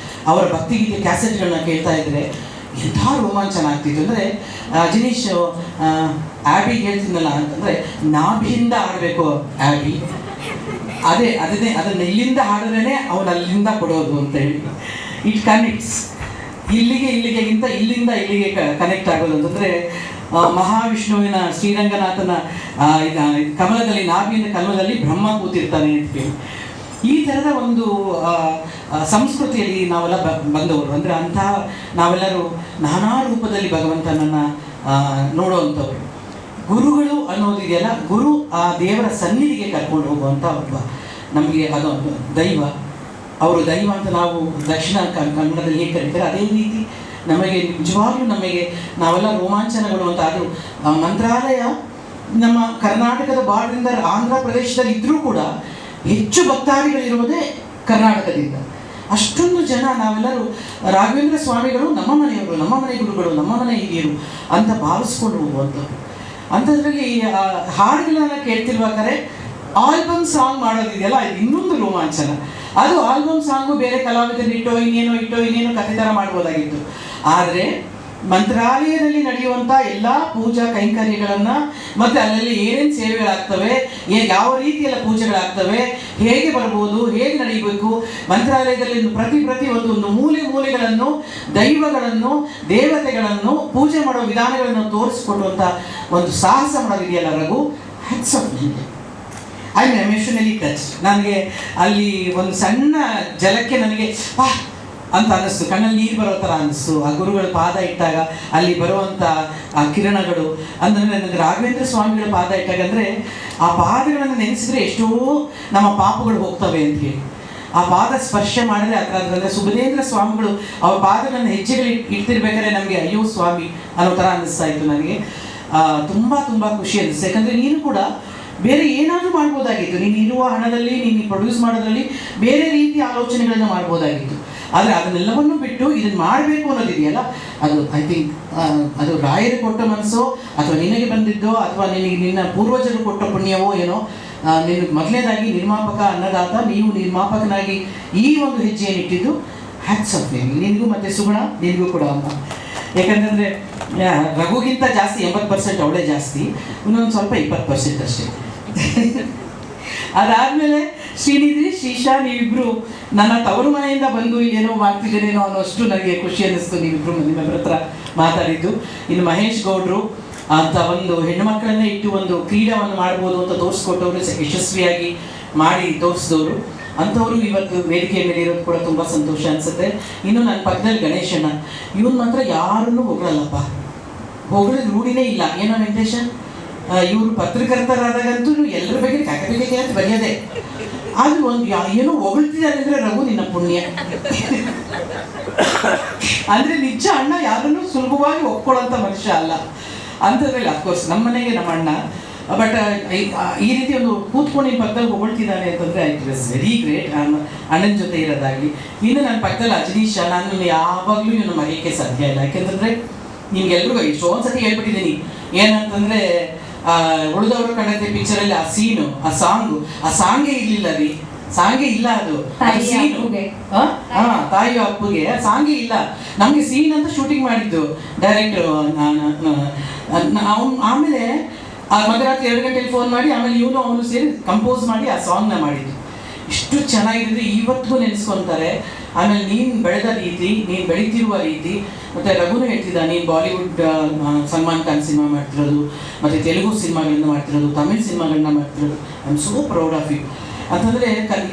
ಅವರ ಭಕ್ತಿಗೀತೆ ಕ್ಯಾಸೆಟ್ಗಳನ್ನ ಕೇಳ್ತಾ ಇದ್ರೆ ಎಂಥ ರೋಮಾಂಚನ ಆಗ್ತಿತ್ತು ಅಂದರೆ, ಜಿನೀಶ್ ಆ್ಯಬಿಗೆ ಹೇಳ್ತಿದ್ನಲ್ಲ ಅಂತಂದರೆ ನಾಭಿಯಿಂದ ಆಡಬೇಕು ಆ್ಯಬಿ, ಅದನ್ನು ಇಲ್ಲಿಂದ ಹಾಡಿದ್ರೇ ಅವನು ಅಲ್ಲಿಂದ ಕೊಡೋದು ಅಂತ ಹೇಳಿ. ಇಟ್ ಕನೆಕ್ಟ್ಸ್ ಇಲ್ಲಿಗೆಗಿಂತ ಇಲ್ಲಿಂದ ಇಲ್ಲಿಗೆ ಕನೆಕ್ಟ್ ಆಗೋದು ಅಂತಂದರೆ ಮಹಾವಿಷ್ಣುವಿನ ಶ್ರೀರಂಗನಾಥನ ಕಮಲದಲ್ಲಿ ನಾಭಿಯಿಂದ ಕಮಲದಲ್ಲಿ ಬ್ರಹ್ಮ ಕೂತಿರ್ತಾನೆ ಅಂತ ಹೇಳಿ. ಈ ಥರದ ಒಂದು ಸಂಸ್ಕೃತಿಯಲ್ಲಿ ನಾವೆಲ್ಲ ಬಂದವರು. ಅಂದರೆ ಅಂಥ ನಾವೆಲ್ಲರೂ ನಾನಾ ರೂಪದಲ್ಲಿ ಭಗವಂತನನ್ನು ನೋಡುವಂಥವ್ರು. ಗುರುಗಳು ಅನ್ನೋದಿದೆಯಲ್ಲ, ಗುರು ಆ ದೇವರ ಸನ್ನಿಧಿಗೆ ಕರ್ಕೊಂಡು ಹೋಗುವಂಥ ಒಬ್ಬ ನಮಗೆ ಅದೊಂದು ದೈವ. ಅವರು ದೈವ ಅಂತ ನಾವು ದಕ್ಷಿಣ ಕನ್ನಡದಲ್ಲಿ ಹೇಗೆ ಕರೀತಾರೆ ಅದೇ ರೀತಿ ನಮಗೆ ನಿಜವಾಗ್ಲೂ ನಾವೆಲ್ಲ ರೋಮಾಂಚನಗಳು ಅಂತ. ಅದು ಮಂತ್ರಾಲಯ ನಮ್ಮ ಕರ್ನಾಟಕದ ಬಾರ್ಡ್ರಿಂದ ಆಂಧ್ರ ಪ್ರದೇಶದಲ್ಲಿ ಇದ್ದರೂ ಕೂಡ ಹೆಚ್ಚು ಭಕ್ತಾದಿಗಳಿರುವುದೇ ಕರ್ನಾಟಕದಿಂದ. ಅಷ್ಟೊಂದು ಜನ ನಾವೆಲ್ಲರೂ ರಾಘವೇಂದ್ರ ಸ್ವಾಮಿಗಳು ನಮ್ಮ ಮನೆಯವರು, ನಮ್ಮ ಮನೆ ಗುರುಗಳು, ನಮ್ಮ ಮನೆ ಹಿರಿಯರು ಅಂತ ಭಾವಿಸ್ಕೊಂಡು ಹೋಗುವಂಥದ್ದು. ಅಂಥದ್ರಲ್ಲಿ ಹಾಡುಗಳನ್ನ ಕೇಳ್ತಿರ್ಬೇಕಾದ್ರೆ ಆಲ್ಬಮ್ ಸಾಂಗ್ ಮಾಡೋದಿದೆಯಲ್ಲ, ಇದು ಇನ್ನೊಂದು ರೋಮಾಂಚನ. ಅದು ಆಲ್ಬಮ್ ಸಾಂಗು ಬೇರೆ ಕಲಾವಿದರು ಇಟ್ಟೋ ಇನ್ನೇನೋ ಕಥೆ ಥರ ಮಾಡ್ಬೋದಾಗಿತ್ತು. ಆದರೆ ಮಂತ್ರಾಲಯದಲ್ಲಿ ನಡೆಯುವಂಥ ಎಲ್ಲ ಪೂಜಾ ಕೈಂಕರ್ಯಗಳನ್ನು ಮತ್ತು ಅಲ್ಲಲ್ಲಿ ಏನೇನು ಸೇವೆಗಳಾಗ್ತವೆ, ಯಾವ ರೀತಿಯೆಲ್ಲ ಪೂಜೆಗಳಾಗ್ತವೆ, ಹೇಗೆ ಬರ್ಬೋದು, ಹೇಗೆ ನಡೀಬೇಕು, ಮಂತ್ರಾಲಯದಲ್ಲಿ ಪ್ರತಿ ಒಂದು ಮೂಲೆಗಳನ್ನು ದೈವಗಳನ್ನು ದೇವತೆಗಳನ್ನು ಪೂಜೆ ಮಾಡೋ ವಿಧಾನಗಳನ್ನು ತೋರಿಸ್ಕೊಡುವಂಥ ಒಂದು ಸಾಹಸ ಮಾಡೋದಿದೆಯಲ್ಲ ರಘು, ಹ್ಯಾಟ್ಸ್ ಆಫ್ ನಿಮಗೆ. I am emotionally touch. ನನಗೆ ಅಲ್ಲಿ ಒಂದು ಸಣ್ಣ ಜಲಕ್ಕೆ ನನಗೆ ಅಂತ ಅನ್ನಿಸ್ತು, ಕಣ್ಣಲ್ಲಿ ನೀರು ಬರೋ ಥರ ಅನ್ನಿಸ್ತು. ಆ ಗುರುಗಳ ಪಾದ ಇಟ್ಟಾಗ ಅಲ್ಲಿ ಬರುವಂಥ ಆ ಕಿರಣಗಳು ಅಂದರೆ ನನಗೆ ರಾಘವೇಂದ್ರ ಸ್ವಾಮಿಗಳ ಪಾದ ಇಟ್ಟಾಗ ಅಂದರೆ ಆ ಪಾದಗಳನ್ನು ನೆನೆಸಿದ್ರೆ ಎಷ್ಟೋ ನಮ್ಮ ಪಾಪಗಳು ಹೋಗ್ತವೆ ಅಂತ ಹೇಳಿ. ಆ ಪಾದ ಸ್ಪರ್ಶ ಮಾಡಿದ್ರೆ ಅದರಲ್ಲಿ ಸುಬುಧೇಂದ್ರ ಸ್ವಾಮಿಗಳು ಅವ್ರ ಪಾದಗಳನ್ನು ಹೆಜ್ಜೆಗಳು ಇಡ್ತಿರ್ಬೇಕಾದ್ರೆ ನಮಗೆ ಅಯ್ಯೋ ಸ್ವಾಮಿ ಅನ್ನೋ ಥರ ಅನ್ನಿಸ್ತಾ ಇತ್ತು ನನಗೆ. ತುಂಬ ತುಂಬ ಖುಷಿ ಅನ್ನಿಸ್ತು. ಯಾಕಂದರೆ ನೀನು ಕೂಡ ಬೇರೆ ಏನಾದರೂ ಮಾಡ್ಬೋದಾಗಿತ್ತು, ನೀನು ಇರುವ ಹಣದಲ್ಲಿ ನೀನು ಪ್ರೊಡ್ಯೂಸ್ ಮಾಡೋದ್ರಲ್ಲಿ ಬೇರೆ ರೀತಿಯ ಆಲೋಚನೆಗಳನ್ನು ಮಾಡ್ಬೋದಾಗಿತ್ತು. ಆದರೆ ಅದನ್ನೆಲ್ಲವನ್ನೂ ಬಿಟ್ಟು ಇದನ್ನು ಮಾಡಬೇಕು ಅನ್ನೋದಿದೆಯಲ್ಲ, ಅದು ಐ ಥಿಂಕ್ ಅದು ರಾಯರು ಕೊಟ್ಟ ಮನಸ್ಸೋ ಅಥವಾ ನಿನಗೆ ಬಂದಿದ್ದೋ ಅಥವಾ ನಿನ್ನ ಪೂರ್ವಜರು ಕೊಟ್ಟ ಪುಣ್ಯವೋ ಏನೋ. ನಿನ್ನ ಮೊದಲನೇದಾಗಿ ನಿರ್ಮಾಪಕ ಅನ್ನದಾತ, ನೀವು ನಿರ್ಮಾಪಕನಾಗಿ ಈ ಒಂದು ಹೆಜ್ಜೆಯನ್ನು ಇಟ್ಟಿದ್ದು ಹ್ಯಾಟ್ಸ್ ಆಫ್ ನಿನಗೂ ಮತ್ತು ಸುಗುಣ ನಿನಗೂ ಕೂಡ ಅಮ್ಮ. ಯಾಕಂತಂದರೆ ರಘುಗಿಂತ ಜಾಸ್ತಿ 80% ಅವಳೇ ಜಾಸ್ತಿ, ಇನ್ನೊಂದು ಸ್ವಲ್ಪ 20% ಅಷ್ಟೇ. ಅದಾದಮೇಲೆ ಶ್ರೀನಿಧಿ ಶ್ರೀಶಾ ನೀವಿಬ್ಬರು ನನ್ನ ತವರು ಮನೆಯಿಂದ ಬಂದು ಏನೋ ಮಾಡ್ತಿದ್ದೇನೇನೋ ಅನ್ನೋಷ್ಟು ನನಗೆ ಖುಷಿ ಅನ್ನಿಸ್ತು ನೀವಿಬ್ಬರು ನಿಮ್ಮಿಬ್ಬರ ಹತ್ರ ಮಾತಾಡಿದ್ದು. ಇನ್ನು ಮಹೇಶ್ ಗೌಡ್ರು ಅಂತ ಒಂದು ಹೆಣ್ಣುಮಕ್ಕಳನ್ನೇ ಇಟ್ಟು ಒಂದು ಕ್ರೀಡಾವನ್ನು ಮಾಡ್ಬೋದು ಅಂತ ತೋರಿಸ್ಕೊಟ್ಟವರು, ಯಶಸ್ವಿಯಾಗಿ ಮಾಡಿ ತೋರಿಸಿದವರು. ಅಂಥವ್ರು ಇವತ್ತು ವೇದಿಕೆ ಮೇಲೆ ಇರೋದು ಕೂಡ ತುಂಬ ಸಂತೋಷ ಅನಿಸುತ್ತೆ. ಇನ್ನು ನನ್ನ ಪಕ್ಕದಲ್ಲಿ ಗಣೇಶಣ್ಣ, ಇವನ್ ಮಾತ್ರ ಯಾರನ್ನೂ ಹೊಗಳಲ್ಲಪ್ಪ, ಹೊಗಳಿದ ರೂಢಿನೇ ಇಲ್ಲ. ಏನೋ ವೆಂಕಟೇಶ, ಇವರು ಪತ್ರಕರ್ತರಾದಾಗಂತೂ ಎಲ್ಲರ ಬಗ್ಗೆ ಕಾಕಬೇಕೆ ಅಂತ ಬರೆಯೋದೆ. ಆದ್ರೂ ಒಂದು ಏನೋ ಹೊಗಳ್ತಿದ್ದಾರೆ ಅಂದರೆ ರಘು ನಿನ್ನ ಪುಣ್ಯ. ಅಂದರೆ ನಿಜ ಅಣ್ಣ ಯಾರನ್ನೂ ಸುಲಭವಾಗಿ ಒಪ್ಕೊಳ್ಳೋಂಥ ಮನುಷ್ಯ ಅಲ್ಲ. ಅಂಥದ್ರಲ್ಲಿ ಅಫ್ಕೋರ್ಸ್ ನಮ್ಮ ಮನೆಗೆ ನಮ್ಮ ಅಣ್ಣ, ಬಟ್ ಈ ರೀತಿ ಒಂದು ಕೂತ್ಕೊಂಡು ನಿಮ್ಮ ಪಕ್ಕದಲ್ಲಿ ಹೊಗಳ್ತಿದ್ದಾನೆ ಅಂತಂದರೆ ಇಟ್ ವಾಸ್ ವೆರಿ ಗ್ರೇಟ್. ಅಣ್ಣನ ಜೊತೆ ಇರೋದಾಗಲಿ. ಇನ್ನು ನನ್ನ ಪಕ್ಕದಲ್ಲಿ ಅಜನೀಶ, ನಾನು ಯಾವಾಗಲೂ ಇವನು ಮರೆಯೋಕ್ಕೆ ಸಾಧ್ಯ ಇಲ್ಲ. ಯಾಕೆಂತಂದರೆ ನಿಮ್ಗೆಲ್ರಿಗೂ ಎಷ್ಟೊಂದು ಸತಿ ಹೇಳ್ಬಿಟ್ಟಿದ್ದೀನಿ ಏನಂತಂದರೆ, ಉಳಿದವರು ಕಂಡಂತೆ ಪಿಕ್ಚರಲ್ಲಿ ಆ ಸೀನು, ಆ ಸಾಂಗೇ ಇರಲಿಲ್ಲ ರೀ, ಸಾಂಗೇ ಇಲ್ಲ. ಅದು ತಾಯಿಯ ಅಪ್ಪುಗೆ ಸಾಂಗೇ ಇಲ್ಲ. ನಮಗೆ ಸೀನ್ ಅಂತ ಶೂಟಿಂಗ್ ಮಾಡಿದ್ದು ಡೈರೆಕ್ಟ್ರು. ಆಮೇಲೆ ಮಧ್ಯರಾತ್ರಿ 2 ಗಂಟೆಗೆ ಫೋನ್ ಮಾಡಿ ಆಮೇಲೆ ಅವನು ಸೇರಿ ಕಂಪೋಸ್ ಮಾಡಿ ಆ ಸಾಂಗ್ನ ಮಾಡಿದ್ದು. ಇಷ್ಟು ಚೆನ್ನಾಗಿದ್ರೆ ಇವತ್ತಿಗೂ ನೆನೆಸ್ಕೊತಾರೆ. ಆಮೇಲೆ ನೀನು ಬೆಳೆದ ರೀತಿ, ನೀನು ಬೆಳೀತಿರುವ ರೀತಿ, ಮತ್ತು ರಘುನು ಹೇಳ್ತಿದ್ದ, ನೀನು ಬಾಲಿವುಡ್ ಸಲ್ಮಾನ್ ಖಾನ್ ಸಿನಿಮಾ ಮಾಡ್ತಿರೋದು, ಮತ್ತು ತೆಲುಗು ಸಿನಿಮಾಗಳನ್ನ ಮಾಡ್ತಿರೋದು, ತಮಿಳ್ ಸಿನಿಮಾಗಳನ್ನ ಮಾಡ್ತಿರೋದು. I am so proud of you. ಅಂತಂದರೆ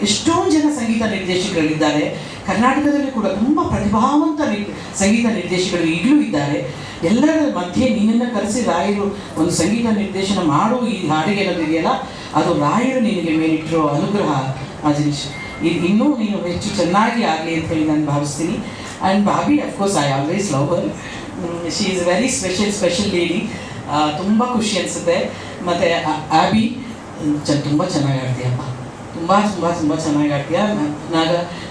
ಎಷ್ಟೊಂದು ಜನ ಸಂಗೀತ ನಿರ್ದೇಶಕರಿದ್ದಾರೆ ಕರ್ನಾಟಕದಲ್ಲಿ ಕೂಡ, ತುಂಬ ಪ್ರತಿಭಾವಂತ ಸಂಗೀತ ನಿರ್ದೇಶಕರು ಈಗಲೂ ಇದ್ದಾರೆ. ಎಲ್ಲರ ಮಧ್ಯೆ ನಿನ್ನನ್ನು ಕರೆಸಿ ರಾಯರು ಒಂದು ಸಂಗೀತ ನಿರ್ದೇಶನ ಮಾಡು ಈ ಹಾಡಿಗೆ ಅನ್ನೋದಿದೆಯಲ್ಲ, ಅದು ರಾಯರು ನಿನಗೆ ಮೇಲಿಟ್ಟಿರೋ ಅನುಗ್ರಹ ಅಜನೀಶ್. ಇನ್ನೂ ನೀನು ಹೆಚ್ಚು ಚೆನ್ನಾಗಿ ಆಗಲಿ ಅಂತ ಹೇಳಿ ನಾನು ಭಾವಿಸ್ತೀನಿ. And Bobby of course I always love Har. She is very special lady. ತುಂಬ ಖುಷಿ ಅನಿಸುತ್ತೆ. ಮತ್ತು ಆಬಿ ತುಂಬ ಚೆನ್ನಾಗಿ ಆಡ್ತೀಯಪ್ಪ, ತುಂಬ ಚೆನ್ನಾಗಿ ಆಡ್ತೀಯ.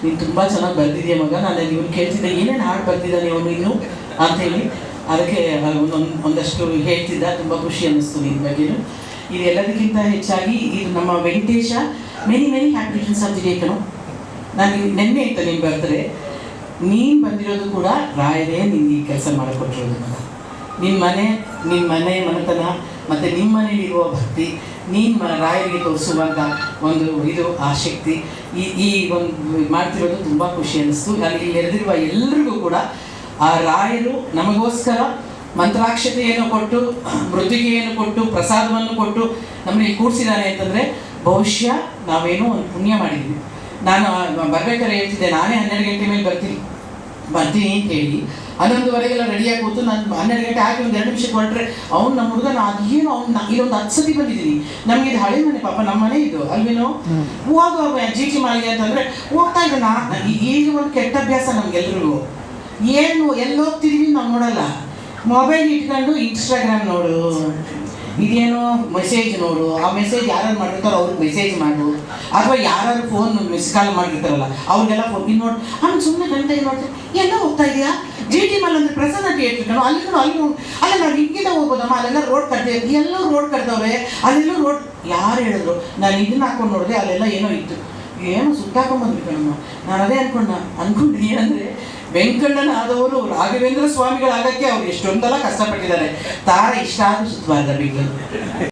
ನೀನು ತುಂಬ ಚೆನ್ನಾಗಿ ಬರೆದಿದೆಯಾ ಮಗ. ನಾನು ಇವ್ನು ಕೇಳ್ತಿದ್ದೆ ಏನೇನು ಹಾಡು ಬರ್ತಿದ್ದಾನೆ ಅವನು ಇನ್ನು ಅಂಥೇಳಿ, ಅದಕ್ಕೆ ಒಂದಷ್ಟು ಹೇಳ್ತಿದ್ದ. ತುಂಬ ಖುಷಿ ಅನ್ನಿಸ್ತು ನಿನ್ನ ಬಗ್ಗೆಯೂ. ಇದೆಲ್ಲದಕ್ಕಿಂತ ಹೆಚ್ಚಾಗಿ ಇದು ನಮ್ಮ Venkatesh, many happy returns of the day ಕಣೋ. ನಾನು ನೆನ್ನೆ ಇತ್ತು ನೀನು ಬರ್ತಾರೆ, ನೀನು ಬಂದಿರೋದು ಕೂಡ ರಾಯರೇ ನಿನ್ನ ಈ ಕೆಲಸ ಮಾಡಿಕೊಟ್ಟಿರೋದು ಮಗ. ನಿನ್ನ ಮನೆ ಮನೆತನ ಮತ್ತು ನಿಮ್ಮ ಮನೇಲಿರುವ ಭಕ್ತಿ, ನೀನು ರಾಯರಿಗೆ ತೋರಿಸುವಂಥ ಒಂದು ಇದು ಆಸಕ್ತಿ, ಈ ಒಂದು ಮಾಡ್ತಿರೋದು ತುಂಬ ಖುಷಿ ಅನ್ನಿಸ್ತು. ನಾನು ಇಲ್ಲಿ ನೆರೆದಿರುವ ಎಲ್ಲರಿಗೂ ಕೂಡ ಆ ರಾಯರು ನಮಗೋಸ್ಕರ ಮಂತ್ರಾಕ್ಷತೆಯನ್ನು ಕೊಟ್ಟು, ಮೃತ್ತಿಗೆಯನ್ನು ಕೊಟ್ಟು, ಪ್ರಸಾದವನ್ನು ಕೊಟ್ಟು ನಮ್ಮಲ್ಲಿ ಕೂಡಿಸಿದ್ದಾನೆ ಅಂತಂದರೆ ಬಹುಶಃ ನಾವೇನೋ ಒಂದು ಪುಣ್ಯ ಮಾಡಿದ್ವಿ. ನಾನು ಬರ್ಬೇಕಾದ್ರೆ ಹೇಳ್ತಿದ್ದೆ, ನಾನೇ 12 ಗಂಟೆ ಮೇಲೆ ಬರ್ತೀನಿ ಅಂತ ಹೇಳಿ 11:15 ರೆಡಿಯಾಗಿ ಕೂತು ನಾನು 12 ಗಂಟೆ ಆಗಿ ಒಂದು 2 ನಿಮಿಷಕ್ಕೆ ಹೊರಟ್ರೆ ಅವ್ನು ನಮ್ಮ ಹುಡುಗನ ಅದೇನು ಅವ್ನು ಇಲ್ಲೊಂದು 10 ಸತಿ ಬಂದಿದ್ದೀನಿ. ನಮಗೆ ಇದು ಹಳೆ ಮನೆ ಪಾಪ, ನಮ್ಮ ಮನೆ ಇದು ಅಲ್ವೇನೋ. ಹೋಗುವಾಗ ಜಿ ಮಾಳಿಗೆ ಅಂತಂದರೆ ಹೋಗ್ತಾ ಇದ್ದ. ಈಗ ಒಂದು ಕೆಟ್ಟ ಅಭ್ಯಾಸ ನಮ್ಗೆಲ್ರಿಗೂ. ಏನು ಎಲ್ಲೋಗ್ತಿದೀವಿ ನಾವು ನೋಡಲ್ಲ, ಮೊಬೈಲ್ ಇಟ್ಕೊಂಡು ಇನ್ಸ್ಟಾಗ್ರಾಮ್ ನೋಡು, ಇದೇನೋ ಮೆಸೇಜ್ ನೋಡು, ಆ ಮೆಸೇಜ್ ಯಾರು ಮಾಡಿರ್ತಾರೋ ಅವ್ರಿಗೆ ಮೆಸೇಜ್ ಮಾಡು, ಅಥವಾ ಯಾರು ಫೋನ್ ಮಿಸ್ ಕಾಲ್ ಮಾಡಿರ್ತಾರಲ್ಲ ಅವ್ರಿಗೆಲ್ಲ ಫೋನ್ ಇದು ನೋಡಿ. ಆಮೇಲೆ ಸುಮ್ಮನೆ ಗಂಟೆ ನೋಡ್ತೀನಿ, ಎಲ್ಲ ಹೋಗ್ತಾ ಇದೆಯಾ GT ಮಾಲ್ ಅಂದರೆ ಪ್ರಸನ್ನ ಥಿಯೇಟ್ರ್ ಕಣೋ, ಅಲ್ಲಿ ಅಲ್ಲ ನಾವು ಹಿಂಗಿಂದ ಹೋಗ್ಬೋದಮ್ಮ, ಅಲ್ಲೆಲ್ಲ ರೋಡ್ ಕಟ್ತೀವಿ, ಎಲ್ಲರೂ ರೋಡ್ ಕಟ್ತವ್ರೆ, ಅಲ್ಲೆಲ್ಲ ರೋಡ್ ಯಾರು ಹೇಳಿದ್ರು. ನಾನು ಇದನ್ನ ಹಾಕೊಂಡು ನೋಡಿದೆ, ಅಲ್ಲೆಲ್ಲ ಏನೋ ಇತ್ತು, ಏನೋ ಸುತ್ತಾಕೊಂಡ್ಬಂದ್ವಿ ಕಣಮ್ಮ. ನಾನು ಅದೇ ಅನ್ಕೊಂಡು ಏನಂದರೆ ವೆಂಕಣ್ಣನ ಆದವರು ರಾಘವೇಂದ್ರ ಸ್ವಾಮಿಗಳಾಗಕ್ಕೆ ಅವ್ರು ಎಷ್ಟೊಂದೆಲ್ಲ ಕಷ್ಟಪಟ್ಟಿದ್ದಾರೆ. ತಾರ ಇಷ್ಟ ಆದರೂ ಸುತ್ತಬಾರ್ದ ಬೆಂಗಳೂರು.